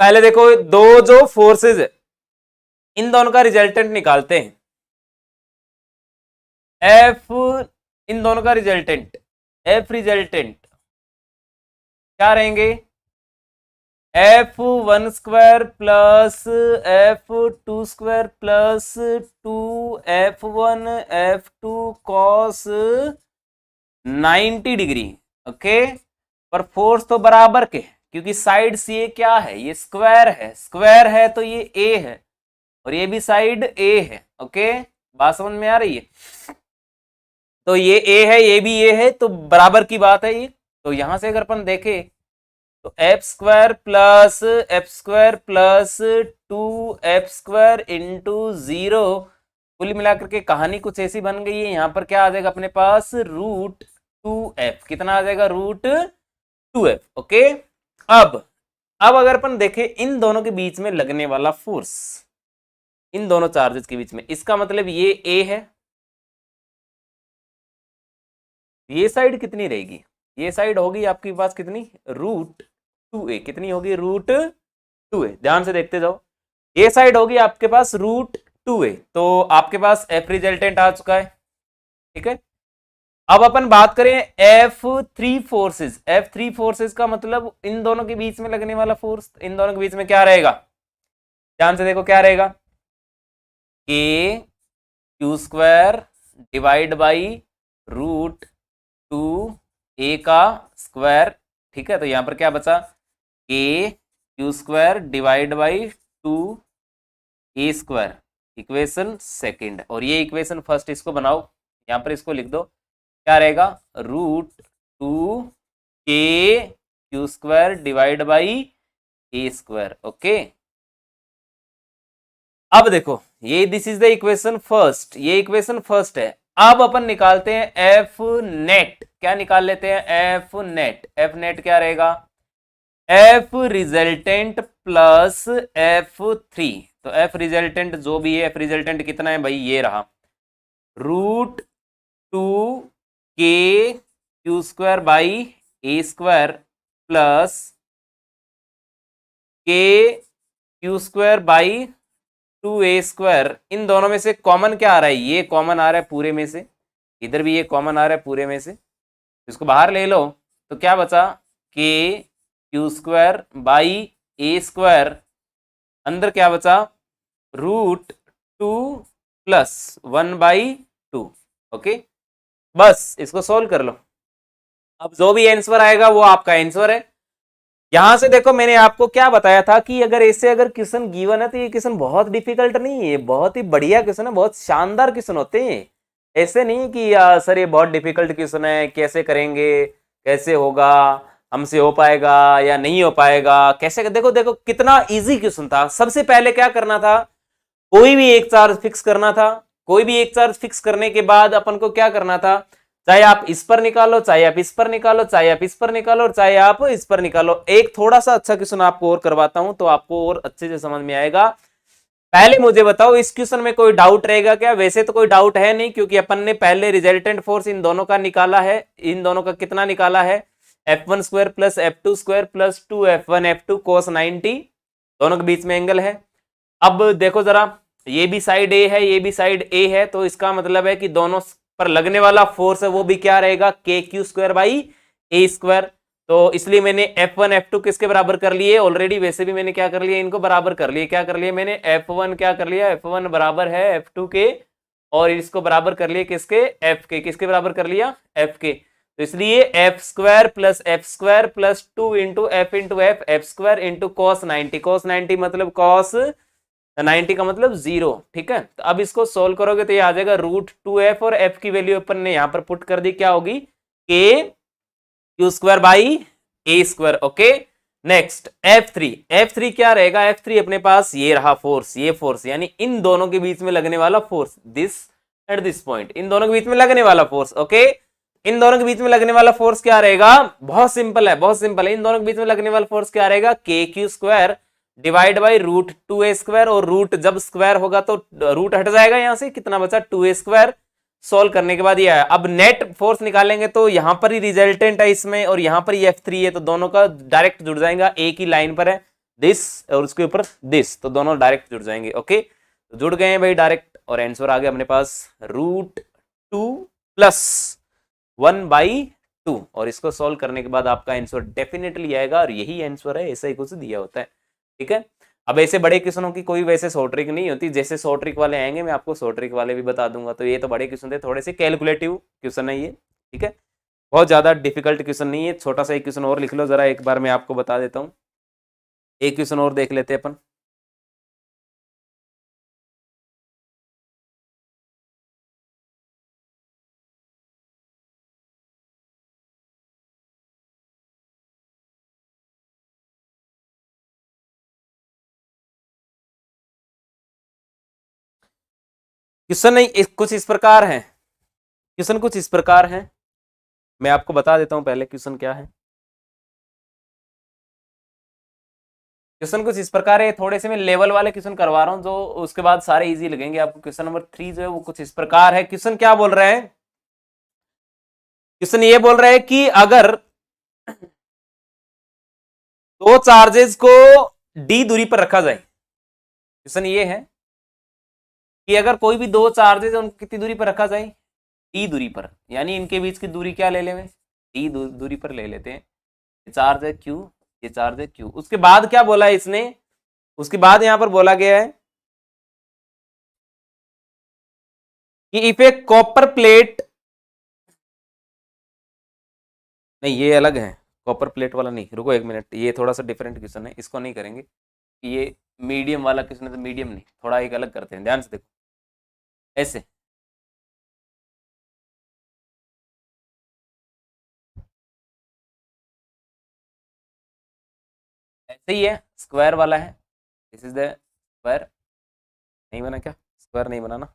S1: पहले देखो दो जो फोर्सेज है इन दोनों का रिजल्टेंट निकालते हैं, F, इन दोनों का रिजल्टेंट, F रिजल्टेंट क्या रहेंगे, F1 square plus F2 square plus 2F1 F2 cos 90 degree. Okay पर फोर्स तो बराबर के, क्योंकि साइड से ये क्या है, ये स्क्वायर है, स्क्वायर है तो ये A है और ये भी साइड A है। ओके बात समझ में आ रही है, तो ये A है ये भी A है, तो बराबर की बात है ये। तो यहां से अगर अपन देखें तो F square plus 2F square into 0, कुल मिलाकर के कहानी कुछ ऐसी बन गई है। यहाँ पर क्या आ जाएगा अपने पास, √2F, कितना आ जाएगा √2F। ओके अब अब अगर अपन देखें इन दोनों के बीच में लगने वाला फोर्स, इन दोनों चार्जेस के बीच में, इसका मतलब ये ए है, ये साइड कितनी रहेगी, ये साइड होगी आपके पास कितनी, √2a, कितनी होगी, √2a, ध्यान से देखते जाओ, ये साइड होगी आपके पास √2a, तो आपके पास एफ रिजल्टेंट आ चुका है, ठीक है। अब अपन बात करें F3 फोर्सेस, F3 फोर्सेस का मतलब इन दोनों के बीच में लगने वाला फोर्स, इन दोनों के बीच में क्या रहेगा, ध्यान से देखो क्या रहेगा, k² डिवाइड बाई √2a का स्क्वायर, ठीक है। तो यहां पर क्या बचा, k² divide by 2a², equation second, और ये इक्वेशन फर्स्ट, इसको बनाओ, यहां पर इसको लिख दो, क्या रहेगा, √2k² divide by a², okay. अब देखो ये this is the equation first, ये इक्वेशन फर्स्ट है। अब अपन निकालते हैं एफ नेट, क्या निकाल लेते हैं, एफ नेट, एफ नेट क्या रहेगा, एफ रिजल्टेंट प्लस F3, तो एफ रिजल्टेंट जो भी है, एफ रिजल्टेंट कितना है भाई, ये रहा, √2k² by a² plus k² by 2a², इन दोनों में से कॉमन क्या आ रहा है, ये कॉमन आ रहा है पूरे में से, इधर भी ये कॉमन आ रहा है पूरे में से, इसको बाहर ले लो, तो क्या बचा, k² बाई a², अंदर क्या बचा, √2 प्लस 1/2, ओके। बस इसको सोल्व कर लो, अब जो भी आंसर आएगा वो आपका आंसर है। यहां से देखो मैंने आपको क्या बताया था कि अगर ऐसे अगर क्वेश्चन गिवन है तो ये क्वेश्चन बहुत डिफिकल्ट नहीं है, बहुत ही बढ़िया क्वेश्चन है, बहुत शानदार क्वेश्चन होते हैं। ऐसे नहीं कि सर ये बहुत डिफिकल्ट क्वेश्चन है, कैसे करेंगे, कैसे होगा, हमसे हो पाएगा या नहीं हो पाएगा, कैसे, देखो देखो कितना इजी क्वेश्चन था। सबसे पहले क्या करना था, कोई भी एक चार्ज फिक्स करना था, कोई भी एक चार्ज फिक्स करने के बाद अपन को क्या करना था, चाहे आप इस पर निकालो, चाहे आप इस पर निकालो, चाहे आप इस पर निकालो, और चाहे आप इस पर निकालो। एक थोड़ा सा अच्छा क्वेश्चन आपको और करवाता हूं तो आपको और अच्छे से समझ में आएगा। पहले मुझे बताओ इस क्वेश्चन में कोई डाउट रहेगा क्या, वैसे तो कोई डाउट है नहीं क्योंकि अपन ने पहले रिजल्टेंट फोर्स इन दोनों का निकाला है, इन दोनों का कितना निकाला है, F1² plus F2² plus 2F1F2 cos 90, दोनों के बीच में एंगल है। अब देखो जरा, ये भी साइड ए है, ये भी साइड ए है, तो इसका मतलब है कि दोनों पर लगने वाला फोर्स है वो भी क्या रहेगा, KQ² बाई a²। तो इसलिए मैंने F1 F2 किसके बराबर कर लिए ऑलरेडी, वैसे भी मैंने क्या कर लिया, इनको बराबर कर लिए, क्या कर लिए मैंने, F1 क्या कर लिया, F1 बराबर है F2 के, और इसको बराबर कर लिए किसके, F के, किसके बराबर कर लिया, F के। तो इसलिए F² plus F² plus 2 into F into F, F² into cos 90, cos 90 मतलब cos 90 का मतलब 0, ठीक है। तो अब इसको सोल्व करोगे तो ये आ जाएगा √2f, और f की वैल्यू अपन ने यहां पर पुट कर दी, क्या होगी, KQ² by a², okay. Next F3 क्या रहेगा, F3 अपने पास ये रहा फोर्स, ये फोर्स यानी इन दोनों के बीच में लगने वाला force, this at this point, इन दोनों के बीच में लगने वाला फोर्स, ओके। इन दोनों के बीच में लगने वाला फोर्स क्या रहेगा, बहुत सिंपल है, बहुत सिंपल है, इन दोनों के बीच में लगने वाला फोर्स क्या रहेगा, KQ² डिवाइड बाई √2a², और रूट जब स्क्वायर होगा तो रूट हट जाएगा यहां से, कितना बचा, 2a²। सोल्व करने के बाद ये आया। अब नेट फोर्स निकालेंगे तो यहां पर ही रिजल्टेंट है इसमें, और यहां पर ही F3 है, तो दोनों का डायरेक्ट जुड़ जाएगा, एक ही लाइन पर है दिस और उसके ऊपर दिस, तो दोनों डायरेक्ट जुड़ जाएंगे, ओके। तो जुड़ गए हैं भाई डायरेक्ट, और आंसर आ गया अपने पास √2 प्लस 1/2, और इसको सोल्व करने के बाद आपका आंसर डेफिनेटली आएगा, और यही आंसर है, ऐसा ही कुछ दिया होता है, ठीक है। अब ऐसे बड़े क्वेश्चनों की कोई वैसे शॉर्ट ट्रिक नहीं होती, जैसे शॉर्ट ट्रिक वाले आएंगे मैं आपको शॉर्ट ट्रिक वाले भी बता दूंगा। तो ये तो बड़े क्वेश्चन थे, थोड़े से कैलकुलेटिव क्वेश्चन है ये, ठीक है, बहुत ज्यादा डिफिकल्ट क्वेश्चन नहीं है। छोटा सा एक क्वेश्चन और लिख लो जरा, एक बार मैं आपको बता देता हूँ, एक क्वेश्चन और देख लेते हैं अपन। क्वेश्चन नहीं कुछ इस प्रकार है, क्वेश्चन कुछ इस प्रकार है, मैं आपको बता देता हूं पहले क्वेश्चन क्या है। क्वेश्चन कुछ इस प्रकार है, थोड़े से मैं लेवल वाले क्वेश्चन करवा रहा हूं जो उसके बाद सारे इजी लगेंगे आपको। क्वेश्चन नंबर 3 जो है वो कुछ इस प्रकार है। क्वेश्चन क्या बोल रहे हैं, क्वेश्चन ये बोल रहे हैं कि अगर दो चार्जेस को डी दूरी पर रखा जाए, क्वेश्चन ये है कि अगर कोई भी दो चार्जेस है उनको कितनी दूरी पर रखा जाए, डी दूरी पर, यानी इनके बीच की दूरी क्या ले लें, डी दूरी पर ले लेते हैं। ये चार्ज है क्यू, ये चार्ज है क्यू। उसके बाद क्या बोला है इसने, उसके बाद यहां पर बोला गया है कि इफ ए कॉपर प्लेट, नहीं ये अलग है, कॉपर प्लेट वाला नहीं, रुको एक मिनट, ये थोड़ा सा डिफरेंट क्वेश्चन है, इसको नहीं करेंगे। ये मीडियम वाला क्वेश्चन है तो मीडियम नहीं, थोड़ा एक अलग करते हैं, ध्यान से देखो। ऐसे ऐसे ही है, स्क्वायर वाला है, दिस इज द स्क्वायर। नहीं बना क्या, स्क्वायर नहीं बनाना,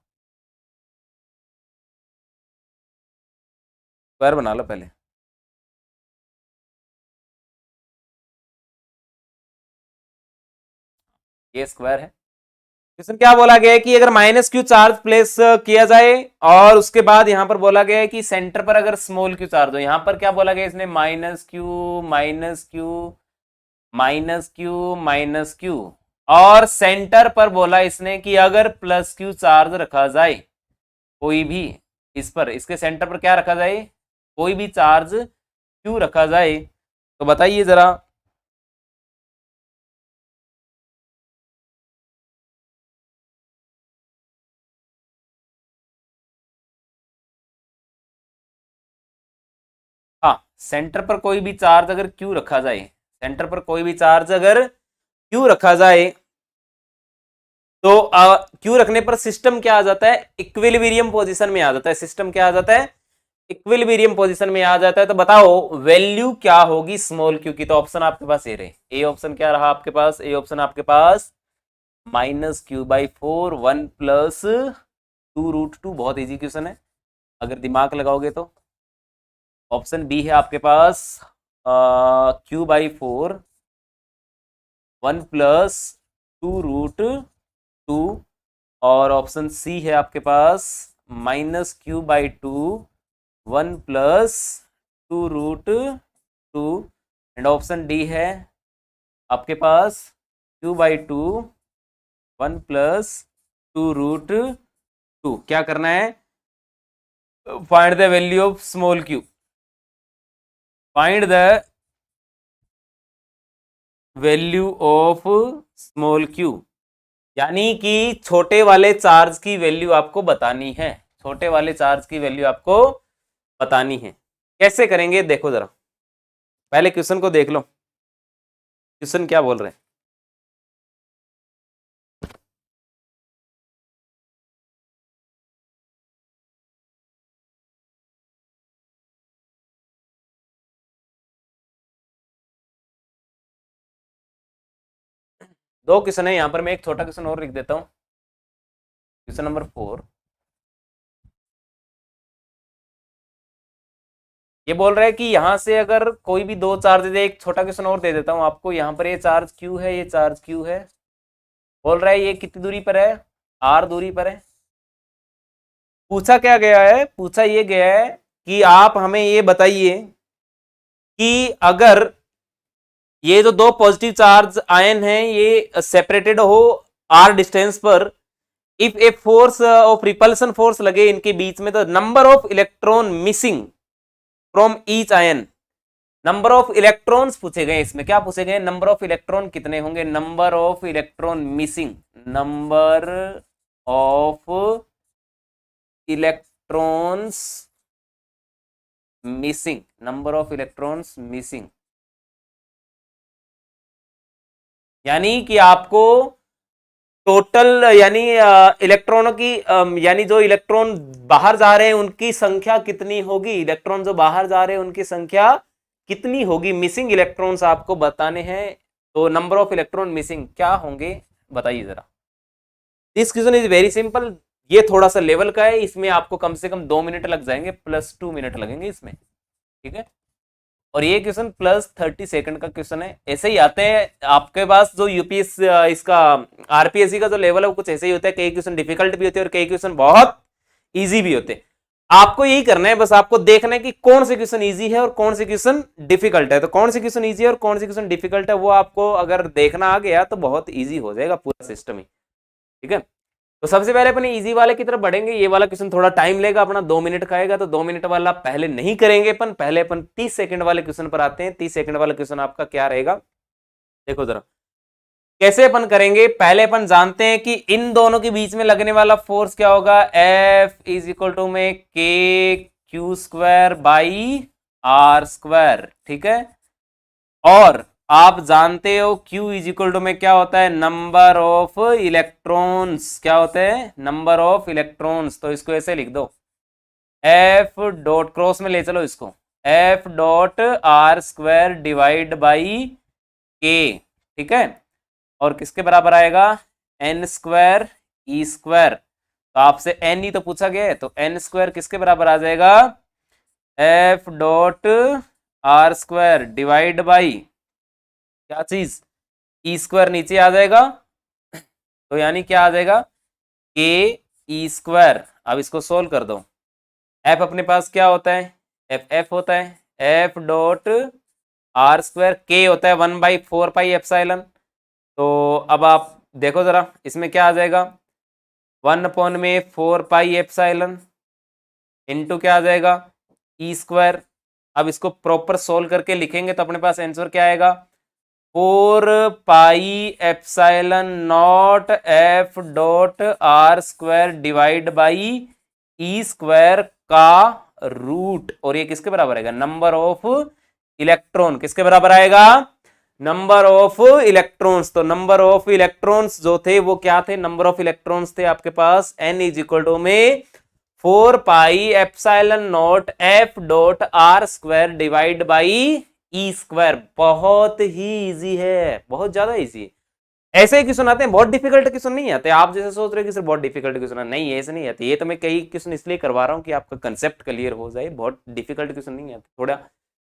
S1: स्क्वायर बना लो पहले। ये स्क्वायर है। क्वेश्चन क्या बोला गया है कि अगर माइनस क्यू चार्ज प्लेस किया जाए और उसके बाद यहां पर बोला गया है कि सेंटर पर अगर स्मॉल क्यू चार्ज हो, यहां पर क्या बोला गया इसने, minus Q minus Q minus Q minus Q, और सेंटर पर बोला इसने कि अगर प्लस क्यू चार्ज रखा जाए, कोई भी इस पर, इसके सेंटर पर क्या रखा जाए, कोई भी चार्ज क्यू रखा जाए, तो बताइए जरा। हाँ, सेंटर पर कोई भी चार्ज अगर क्यू रखा जाए, सेंटर पर कोई भी चार्ज अगर क्यू रखा जाए, तो क्यू रखने पर सिस्टम क्या आ जाता है, इक्विलिब्रियम पोजीशन में आ जाता है। सिस्टम क्या आ जाता है, इक्विलिब्रियम पोजीशन में आ जाता है। तो बताओ वैल्यू क्या होगी स्मॉल क्यू की, तो ऑप्शन आपके पास ये रहे, ए ऑप्शन क्या रहा आपके पास, ए ऑप्शन आपके पास -q/4 1 + 2√2। बहुत इजी क्वेश्चन है अगर दिमाग लगाओगे तो। ऑप्शन बी है आपके पास q/4 1 + 2√2, और ऑप्शन सी है आपके पास -q/2 1 + 2√2, एंड ऑप्शन डी है आपके पास q/2 1 + 2√2। क्या करना है, find the value of small Q, find the value of small Q, यानी कि छोटे वाले चार्ज की वैल्यू आपको बतानी है, छोटे वाले चार्ज की वैल्यू आपको बतानी है। कैसे करेंगे देखो जरा, पहले क्वेश्चन को देख लो, क्वेश्चन क्या बोल रहे हैं। दो क्वेश्चन है यहाँ पर, मैं एक छोटा क्वेश्चन और लिख देता हूँ। क्वेश्चन नंबर 4 ये बोल रहा है कि यहां से अगर कोई भी दो चार्ज दे, एक छोटा क्वेश्चन और दे देता हूं आपको। यहाँ पर ये चार्ज क्यू है, ये चार्ज क्यू है, बोल रहा है ये कितनी दूरी पर है, आर दूरी पर है। पूछा क्या गया है, पूछा ये गया है कि आप हमें ये बताइए कि अगर ये जो दो पॉजिटिव चार्ज आयन हैं ये सेपरेटेड हो आर डिस्टेंस पर, if a force of repulsion force लगे इनके बीच में, तो number of electron missing from each ion, number of electrons पूछे गए इसमें, क्या पूछे गए, नंबर ऑफ इलेक्ट्रॉन कितने होंगे, number of electron missing, number of electrons missing, number of electrons missing, यानी कि आपको टोटल, यानी इलेक्ट्रॉनों की, यानी जो इलेक्ट्रॉन बाहर जा रहे हैं उनकी संख्या कितनी होगी, इलेक्ट्रॉन जो बाहर जा रहे हैं उनकी संख्या कितनी होगी, मिसिंग इलेक्ट्रॉन्स आपको बताने हैं। तो नंबर ऑफ इलेक्ट्रॉन मिसिंग क्या होंगे बताइए जरा। This question is very simple, ये थोड़ा सा लेवल का है, इसमें आपको कम से कम 2 मिनट लग जाएंगे, +2 मिनट लगेंगे इसमें, ठीक है। और ये क्वेश्चन +30 सेकंड का क्वेश्चन है। ऐसे ही आते हैं आपके पास जो यूपीएस इसका आरपीएससी का जो लेवल है वो कुछ ऐसे ही होता है, कई क्वेश्चन डिफिकल्ट भी होते हैं और कई क्वेश्चन बहुत इजी भी होते हैं। आपको यही करना है, बस आपको देखना है कि कौन से क्वेश्चन इजी है और कौन से क्वेश्चन डिफिकल्ट है। तो कौन से क्वेश्चन इजी है और कौन से क्वेश्चन डिफिकल्ट है वो आपको अगर देखना आ गया तो बहुत इजी हो जाएगा पूरा सिस्टम ही, ठीक है। तो सबसे पहले अपने इजी वाले की तरफ बढ़ेंगे। ये वाला क्वेश्चन थोड़ा टाइम लेगा, अपना 2 मिनट का आएगा, तो 2 मिनट वाला पहले नहीं करेंगे अपन, पहले अपन 30 सेकंड वाले क्वेश्चन पर आते हैं। 30 सेकंड वाला क्वेश्चन आपका क्या रहेगा, देखो जरा कैसे अपन करेंगे। पहले अपन जानते हैं कि इन दोनों के बीच में लगने वाला फोर्स क्या होगा, F इज इक्वल टू में KQ²/R², ठीक है। और आप जानते हो Q इज इक्वल टू में क्या होता है, नंबर ऑफ इलेक्ट्रॉन्स, क्या होते हैं, नंबर ऑफ इलेक्ट्रॉन्स। तो इसको ऐसे लिख दो, F डॉट क्रॉस में ले चलो इसको, F.R²/K, ठीक है। और किसके बराबर आएगा, N²E²। तो आपसे N ही तो पूछा गया है, तो N² किसके बराबर आ जाएगा, F.R² क्या चीज, E² नीचे आ जाएगा, तो यानी क्या आ जाएगा, KE²। अब इसको सोल्व कर दो। F अपने पास क्या होता है, F होता है, F.R², K होता है 1/4πε। तो अब आप देखो जरा इसमें क्या आ जाएगा, 1/4πε इंटू क्या आ जाएगा, E²। अब इसको प्रॉपर सोल्व करके लिखेंगे तो अपने पास आंसर क्या आएगा, 4πε0 F.R²/E² का रूट। और ये किसके बराबर आएगा, नंबर ऑफ इलेक्ट्रॉन, किसके बराबर आएगा, नंबर ऑफ इलेक्ट्रॉन्स। तो नंबर ऑफ इलेक्ट्रॉन्स जो थे वो क्या थे, नंबर ऑफ इलेक्ट्रॉन्स थे आपके पास N इज इक्वल टू में 4πε0 F.R²/E²। बहुत ही इजी है, बहुत ज्यादा इजी है। ऐसे ही क्वेश्चन आते हैं, बहुत डिफिकल्ट क्वेश्चन नहीं आते। आप जैसे सोच रहे हो कि सिर्फ बहुत डिफिकल्ट क्वेश्चन नहीं है, ऐसे नहीं आते। ये तो मैं कई क्वेश्चन इसलिए करवा रहा हूँ कि आपका कंसेप्ट क्लियर हो जाए। बहुत डिफिकल्ट क्वेश्चन नहीं आते, थोड़ा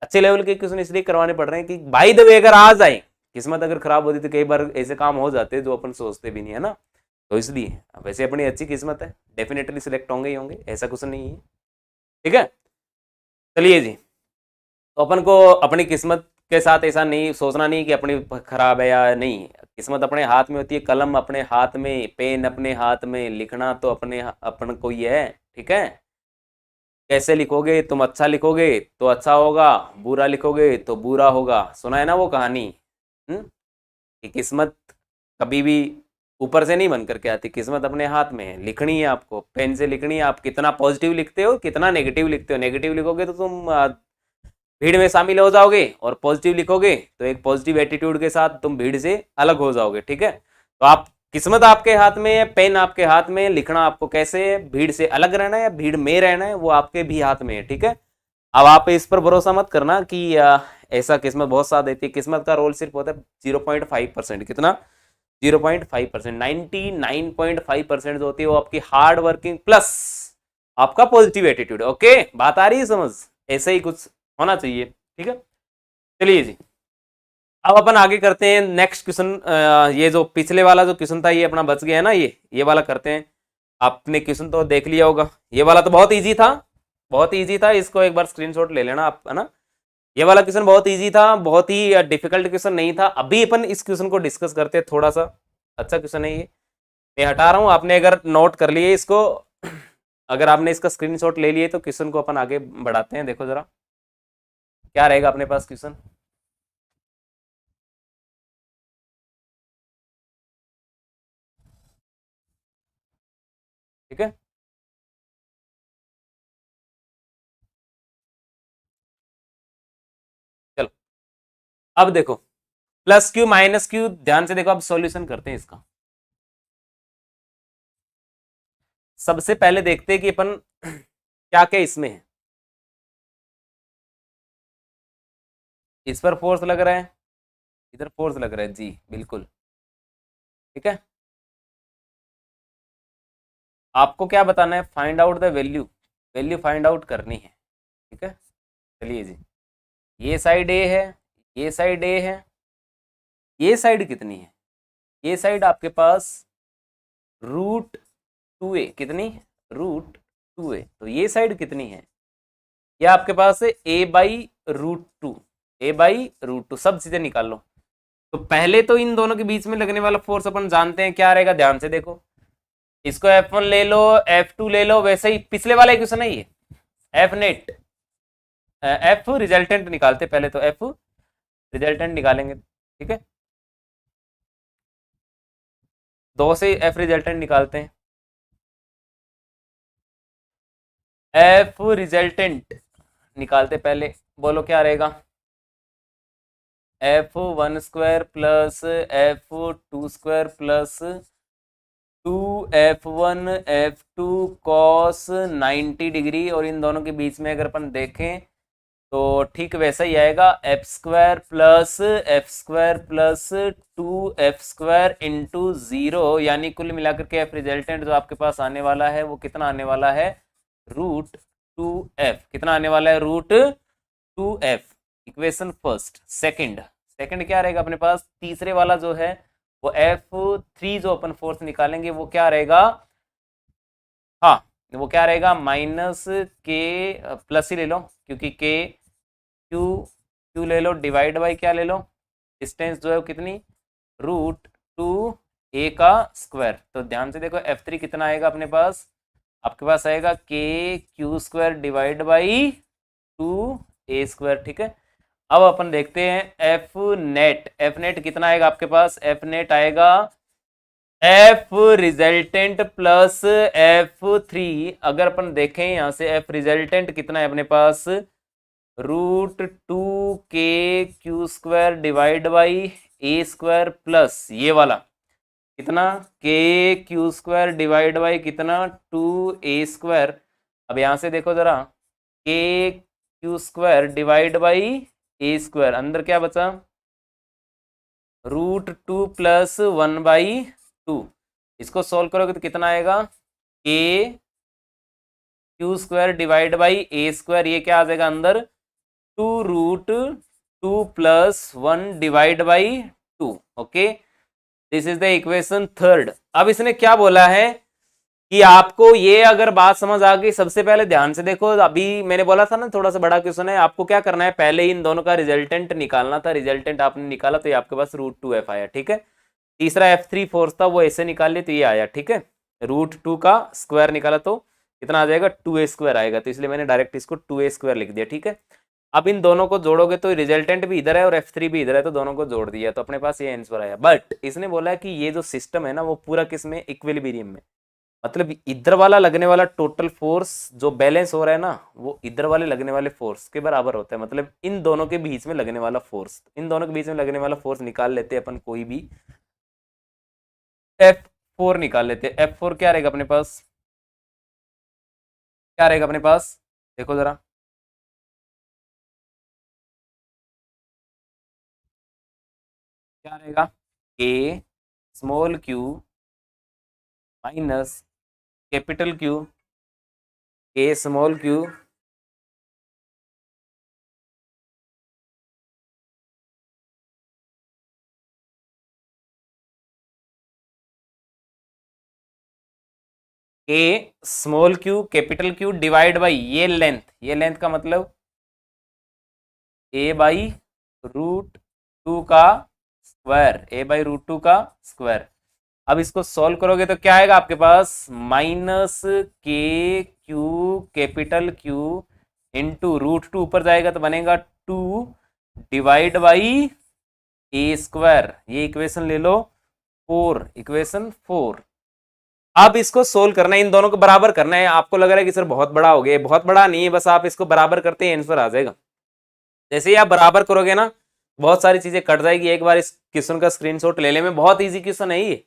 S1: अच्छे लेवल के क्वेश्चन इसलिए करवाने पड़ रहे हैं कि बाय द वे अगर आ जाए, किस्मत अगर खराब होती तो कई बार ऐसे काम हो जाते हैं जो अपन सोचते भी नहीं है ना। तो इसलिए वैसे अपनी अच्छी किस्मत है, डेफिनेटली सिलेक्ट होंगे ही होंगे, ऐसा कुछ नहीं है, ठीक है। चलिए जी, तो अपन को अपनी किस्मत के साथ ऐसा नहीं सोचना नहीं कि अपनी खराब है या नहीं। किस्मत अपने हाथ में होती है, कलम अपने हाथ में, पेन अपने हाथ में, लिखना तो अपने अपन को ही है, ठीक है। कैसे लिखोगे तुम, अच्छा लिखोगे तो अच्छा होगा, बुरा लिखोगे तो बुरा होगा। सुना है ना वो कहानी, कि किस्मत कभी भी ऊपर से नहीं बन करके आती, किस्मत अपने हाथ में है। लिखनी है आपको, पेन से लिखनी है। आप कितना पॉजिटिव लिखते हो, कितना नेगेटिव लिखते हो। नेगेटिव लिखोगे तो तुम भीड़ में शामिल हो जाओगे, और पॉजिटिव लिखोगे तो एक पॉजिटिव एटीट्यूड के साथ तुम भीड़ से अलग हो जाओगे, ठीक है। तो आप, किस्मत आपके हाथ में है, पेन आपके हाथ में, लिखना आपको कैसे है, भीड़ से अलग रहना है या भीड़ में रहना है, वो आपके भी हाथ में है, ठीक है। अब आप इस पर भरोसा मत करना कि ऐसा किस्मत बहुत साथ देती है। किस्मत का रोल सिर्फ होता है 0.5%। कितना, 0.5%। 99.5% जो होती है वो आपकी हार्ड वर्किंग प्लस आपका पॉजिटिव एटीट्यूड। ओके, बात आ रही है समझ, ऐसे ही कुछ होना चाहिए, ठीक है। चलिए जी, अब अपन आगे करते हैं नेक्स्ट क्वेश्चन। ये जो पिछले वाला जो क्वेश्चन था ये अपना बच गया है ना, ये वाला करते हैं। आपने क्वेश्चन तो देख लिया होगा, ये वाला तो बहुत इजी था, बहुत इजी था। इसको एक बार स्क्रीनशॉट ले लेना आप, है ना। ये वाला क्वेश्चन बहुत इजी था, बहुत ही डिफिकल्ट क्वेश्चन नहीं था। अभी अपन इस क्वेश्चन को डिस्कस करते हैं, थोड़ा सा अच्छा क्वेश्चन है ये, मैं हटा रहा हूँ। आपने अगर नोट कर लिए इसको, अगर आपने इसका स्क्रीनशॉट ले लिए तो क्वेश्चन को अपन आगे बढ़ाते हैं। देखो जरा क्या रहेगा अपने पास क्वेश्चन, ठीक है। चलो अब देखो, +Q -Q, ध्यान से देखो। अब सॉल्यूशन करते हैं इसका। सबसे पहले देखते हैं कि अपन क्या क्या इसमें है। इस पर फोर्स लग रहा है, इधर फोर्स लग रहा है, जी बिल्कुल, ठीक है। आपको क्या बताना है, find out the value, value find out करनी है, ठीक है। चलिए जी, ये साइड ए है, ये साइड ए है, ये साइड कितनी है, ये साइड आपके पास √2a, कितनी, √2a। तो ये साइड कितनी है, ये आपके पास है a/√2, a/√2। सब चीजें निकाल लो। तो पहले तो इन दोनों के बीच में लगने वाला फोर्स अपन जानते हैं क्या रहेगा, ध्यान से देखो। इसको F1 ले लो, F2 ले लो, वैसे ही पिछले वाला क्वेश्चन है ये, F नेट, F रिजल्टेंट निकालते, पहले तो F रिजल्टेंट निकालेंगे, ठीक है। 2 से F रिजल्टेंट निकालते हैं। F रिजल्टेंट निकालते पहले, बोलो क्या रहेगा, F1² plus F2² plus 2F1 F2 cos 90 degree, और इन दोनों के बीच में अगर अपन देखें तो ठीक वैसा ही आएगा, F² plus F² plus 2F² into 0, यानी कुल मिलाकर के F रिजल्टेंट जो आपके पास आने वाला है वो कितना आने वाला है, √2f। कितना आने वाला है, √2f। Equation first. सेकंड क्या रहेगा अपने पास, तीसरे वाला जो है वो F3 जो अपन फोर्स निकालेंगे वो क्या रहेगा, हाँ वो क्या रहेगा, -k, प्लस ही ले लो क्योंकि k, q ले लो, डिवाइड बाई क्या ले लो, डिस्टेंस जो है वो कितनी, √2a का स्क्वायर। तो ध्यान से देखो F3 कितना आएगा अपने पास, आपके पास आएगा kq² डिवाइड बाई 2a², ठीक है। अब अपन देखते हैं F नेट कितना आएगा आपके पास, F नेट आएगा F रिजल्टेंट प्लस F3। अगर अपन देखें यहां से F रिजल्टेंट कितना है अपने पास, √2kq² divide by a² plus ये वाला कितना, kq² डिवाइड बाई कितना, 2a²। अब यहां से देखो जरा, kq² डिवाइड बाई a², अंदर क्या बचा, √2 प्लस 1/2। इसको सोल्व करोगे तो कितना आएगा, kq² डिवाइड बाई a², ये क्या आ जाएगा अंदर, 2√2 plus 1 divide by 2। Okay, this is the equation third. अब इसने क्या बोला है कि आपको ये अगर बात समझ आ गई, सबसे पहले ध्यान से देखो, अभी मैंने बोला था ना थोड़ा सा बड़ा क्वेश्चन है, आपको क्या करना है, पहले इन दोनों का रिजल्टेंट निकालना था। रिजल्टेंट आपने निकाला तो ये आपके पास √2f आया, ठीक है। तीसरा F3 फोर्स था वो ऐसे निकाल लिया तो ये आया, ठीक है। √2 का स्क्वायर निकाला तो कितना आ जाएगा, 2a² आएगा, तो इसलिए मैंने डायरेक्ट इसको 2a² लिख दिया, ठीक है। अब इन दोनों को जोड़ोगे तो रिजल्टेंट भी इधर है और F3 भी इधर है, तो दोनों को जोड़ दिया तो अपने पास ये आंसर आया। बट इसने बोला कि ये जो सिस्टम है ना वो पूरा किस में, इक्विलिब्रियम में, मतलब इधर वाला लगने वाला टोटल फोर्स जो बैलेंस हो रहा है ना वो इधर वाले लगने वाले फोर्स के बराबर होता है। मतलब इन दोनों के बीच में लगने वाला फोर्स, इन दोनों के बीच में लगने वाला फोर्स निकाल लेते हैं अपन, कोई भी F4 निकाल लेते हैं। F4 क्या रहेगा अपने पास, क्या रहेगा अपने पास, देखो जरा, क्या रहेगा, a small q minus capital Q, a small q a small q capital Q divide by ये लेंथ का मतलब a/√2 का स्क्वायर, a/√2 का स्क्वायर। अब इसको सॉल्व करोगे तो क्या आएगा आपके पास, -kq कैपिटल Q इंटू √2 ऊपर जाएगा तो बनेगा 2 डिवाइड बाई a²। ये इक्वेशन ले लो 4, इक्वेशन 4। अब इसको सोल्व करना है, इन दोनों को बराबर करना है। आपको लग रहा है कि सर बहुत बड़ा हो गया, बहुत बड़ा नहीं है, बस आप इसको बराबर करते हैं आंसर आ जाएगा। जैसे ही आप बराबर करोगे ना बहुत सारी चीजें कट जाएगी। एक बार इस क्वेश्चन का स्क्रीनशॉट ले ले, में बहुत इजी क्वेश्चन है ये।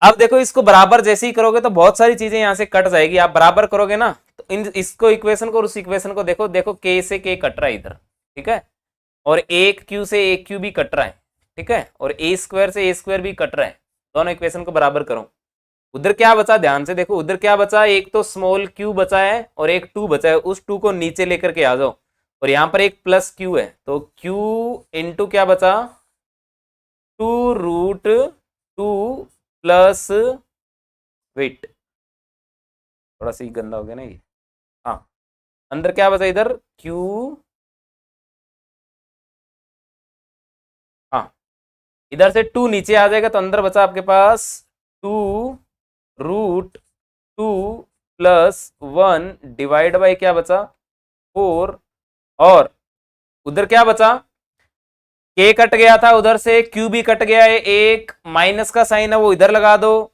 S1: अब देखो इसको बराबर जैसे ही करोगे तो बहुत सारी चीजें यहां से कट जाएगी। आप बराबर करोगे ना तो इसको इक्वेशन को और उस इक्वेशन को देखो, देखो k से k कट रहा है इधर, ठीक है, और एक q से एक q भी कट रहा है, ठीक है, और a² से a² भी कट रहा है। दोनों इक्वेशन को बराबर करो। उधर क्या बचा, ध्यान से देखो, उधर क्या बचा, एक तो स्मॉल q बचा है और एक 2 बचा है। उस 2 को नीचे लेकर के आ जाओ और यहां पर एक प्लस क्यू है, तो क्यू इंटू क्या बचा, 2√2 प्लस, वेट थोड़ा सी गंदा हो गया ना ये, हाँ अंदर क्या बचा इधर क्यू, हाँ इधर से 2 नीचे आ जाएगा तो अंदर बचा आपके पास 2√2 प्लस 1 डिवाइड बाई क्या बचा 4, और उधर क्या बचा, के कट गया था उधर से, क्यू भी कट गया है, एक माइनस का साइन है वो इधर लगा दो,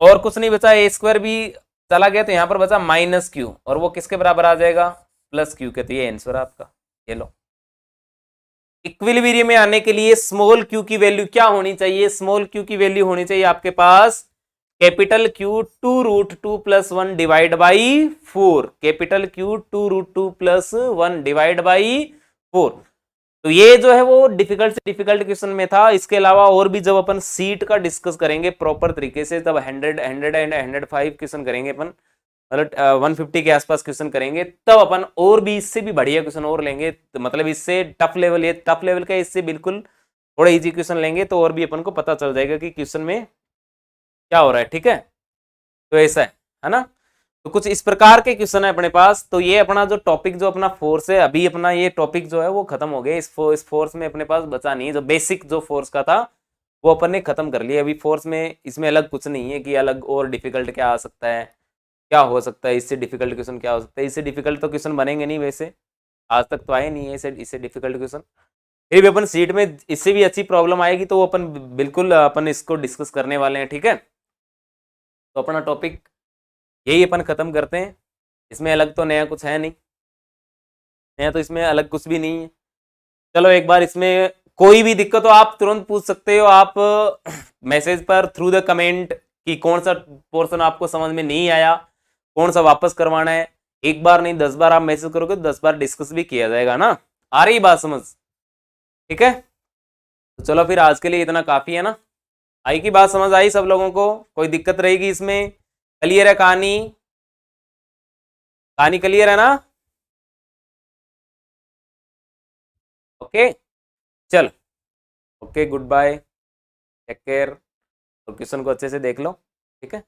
S1: और कुछ नहीं बचा, ए स्क्वायर भी चला गया तो यहां पर बचा माइनस क्यू, और वो किसके बराबर आ जाएगा, प्लस क्यू के, तो ये आंसर आपका, ये लो। इक्विलिब्रियम में आने के लिए स्मॉल क्यू की वैल्यू क्या होनी चाहिए, स्मॉल क्यू की वैल्यू होनी चाहिए आपके पास capital Q 2√2 plus 1 divide by 4, capital Q 2√2 plus 1 divide by 4। तो ये जो है वो डिफिकल्ट से डिफिकल्ट क्वेश्चन में था। इसके अलावा और भी जब अपन सीट का डिस्कस करेंगे प्रॉपर तरीके से, तब 100 एंड 105 क्वेश्चन करेंगे अपन, मतलब 150 के आसपास क्वेश्चन करेंगे, तब अपन और भी इससे भी बढ़िया क्वेश्चन और लेंगे, तो मतलब इससे टफ लेवल, ये टफ लेवल का, इससे बिल्कुल थोड़ा इजी क्वेश्चन लेंगे तो और भी अपन को पता चल जाएगा कि क्वेश्चन में क्या हो रहा है, ठीक है। तो ऐसा है ना, तो कुछ इस प्रकार के क्वेश्चन है अपने पास। तो ये अपना जो टॉपिक, जो अपना फोर्स है, अभी अपना ये टॉपिक जो है वो खत्म हो गया, इस फोर्स में अपने पास बचा नहीं, जो बेसिक जो फोर्स का था वो अपन ने खत्म कर लिया। अभी फोर्स में इसमें अलग कुछ नहीं है कि अलग और डिफिकल्ट क्या आ सकता है, क्या हो सकता है, इससे डिफिकल्ट क्वेश्चन क्या हो सकता है, इससे डिफिकल्ट तो क्वेश्चन बनेंगे नहीं, वैसे आज तक तो आए नहीं है इससे डिफिकल्ट क्वेश्चन। फिर भी अपन सीट में इससे भी अच्छी प्रॉब्लम आएगी तो वो अपन बिल्कुल अपन इसको डिस्कस करने वाले हैं, ठीक है। तो अपना टॉपिक यही अपन खत्म करते हैं, इसमें अलग तो नया कुछ है नहीं, नया तो इसमें अलग कुछ भी नहीं है। चलो एक बार इसमें कोई भी दिक्कत हो आप तुरंत पूछ सकते हो, आप मैसेज पर थ्रू द कमेंट कि कौन सा पोर्शन आपको समझ में नहीं आया, कौन सा वापस करवाना है। एक बार नहीं 10 बार आप मैसेज करोगे तो 10 बार डिस्कस भी किया जाएगा ना, आ रही बात समझ, ठीक है। तो चलो फिर आज के लिए इतना काफी है ना, आई की बात समझ आई सब लोगों को, कोई दिक्कत रहेगी इसमें, क्लियर है कहानी, कहानी क्लियर है ना, ओके चल, okay goodbye, take care, और क्वेश्चन को अच्छे से देख लो, ठीक है।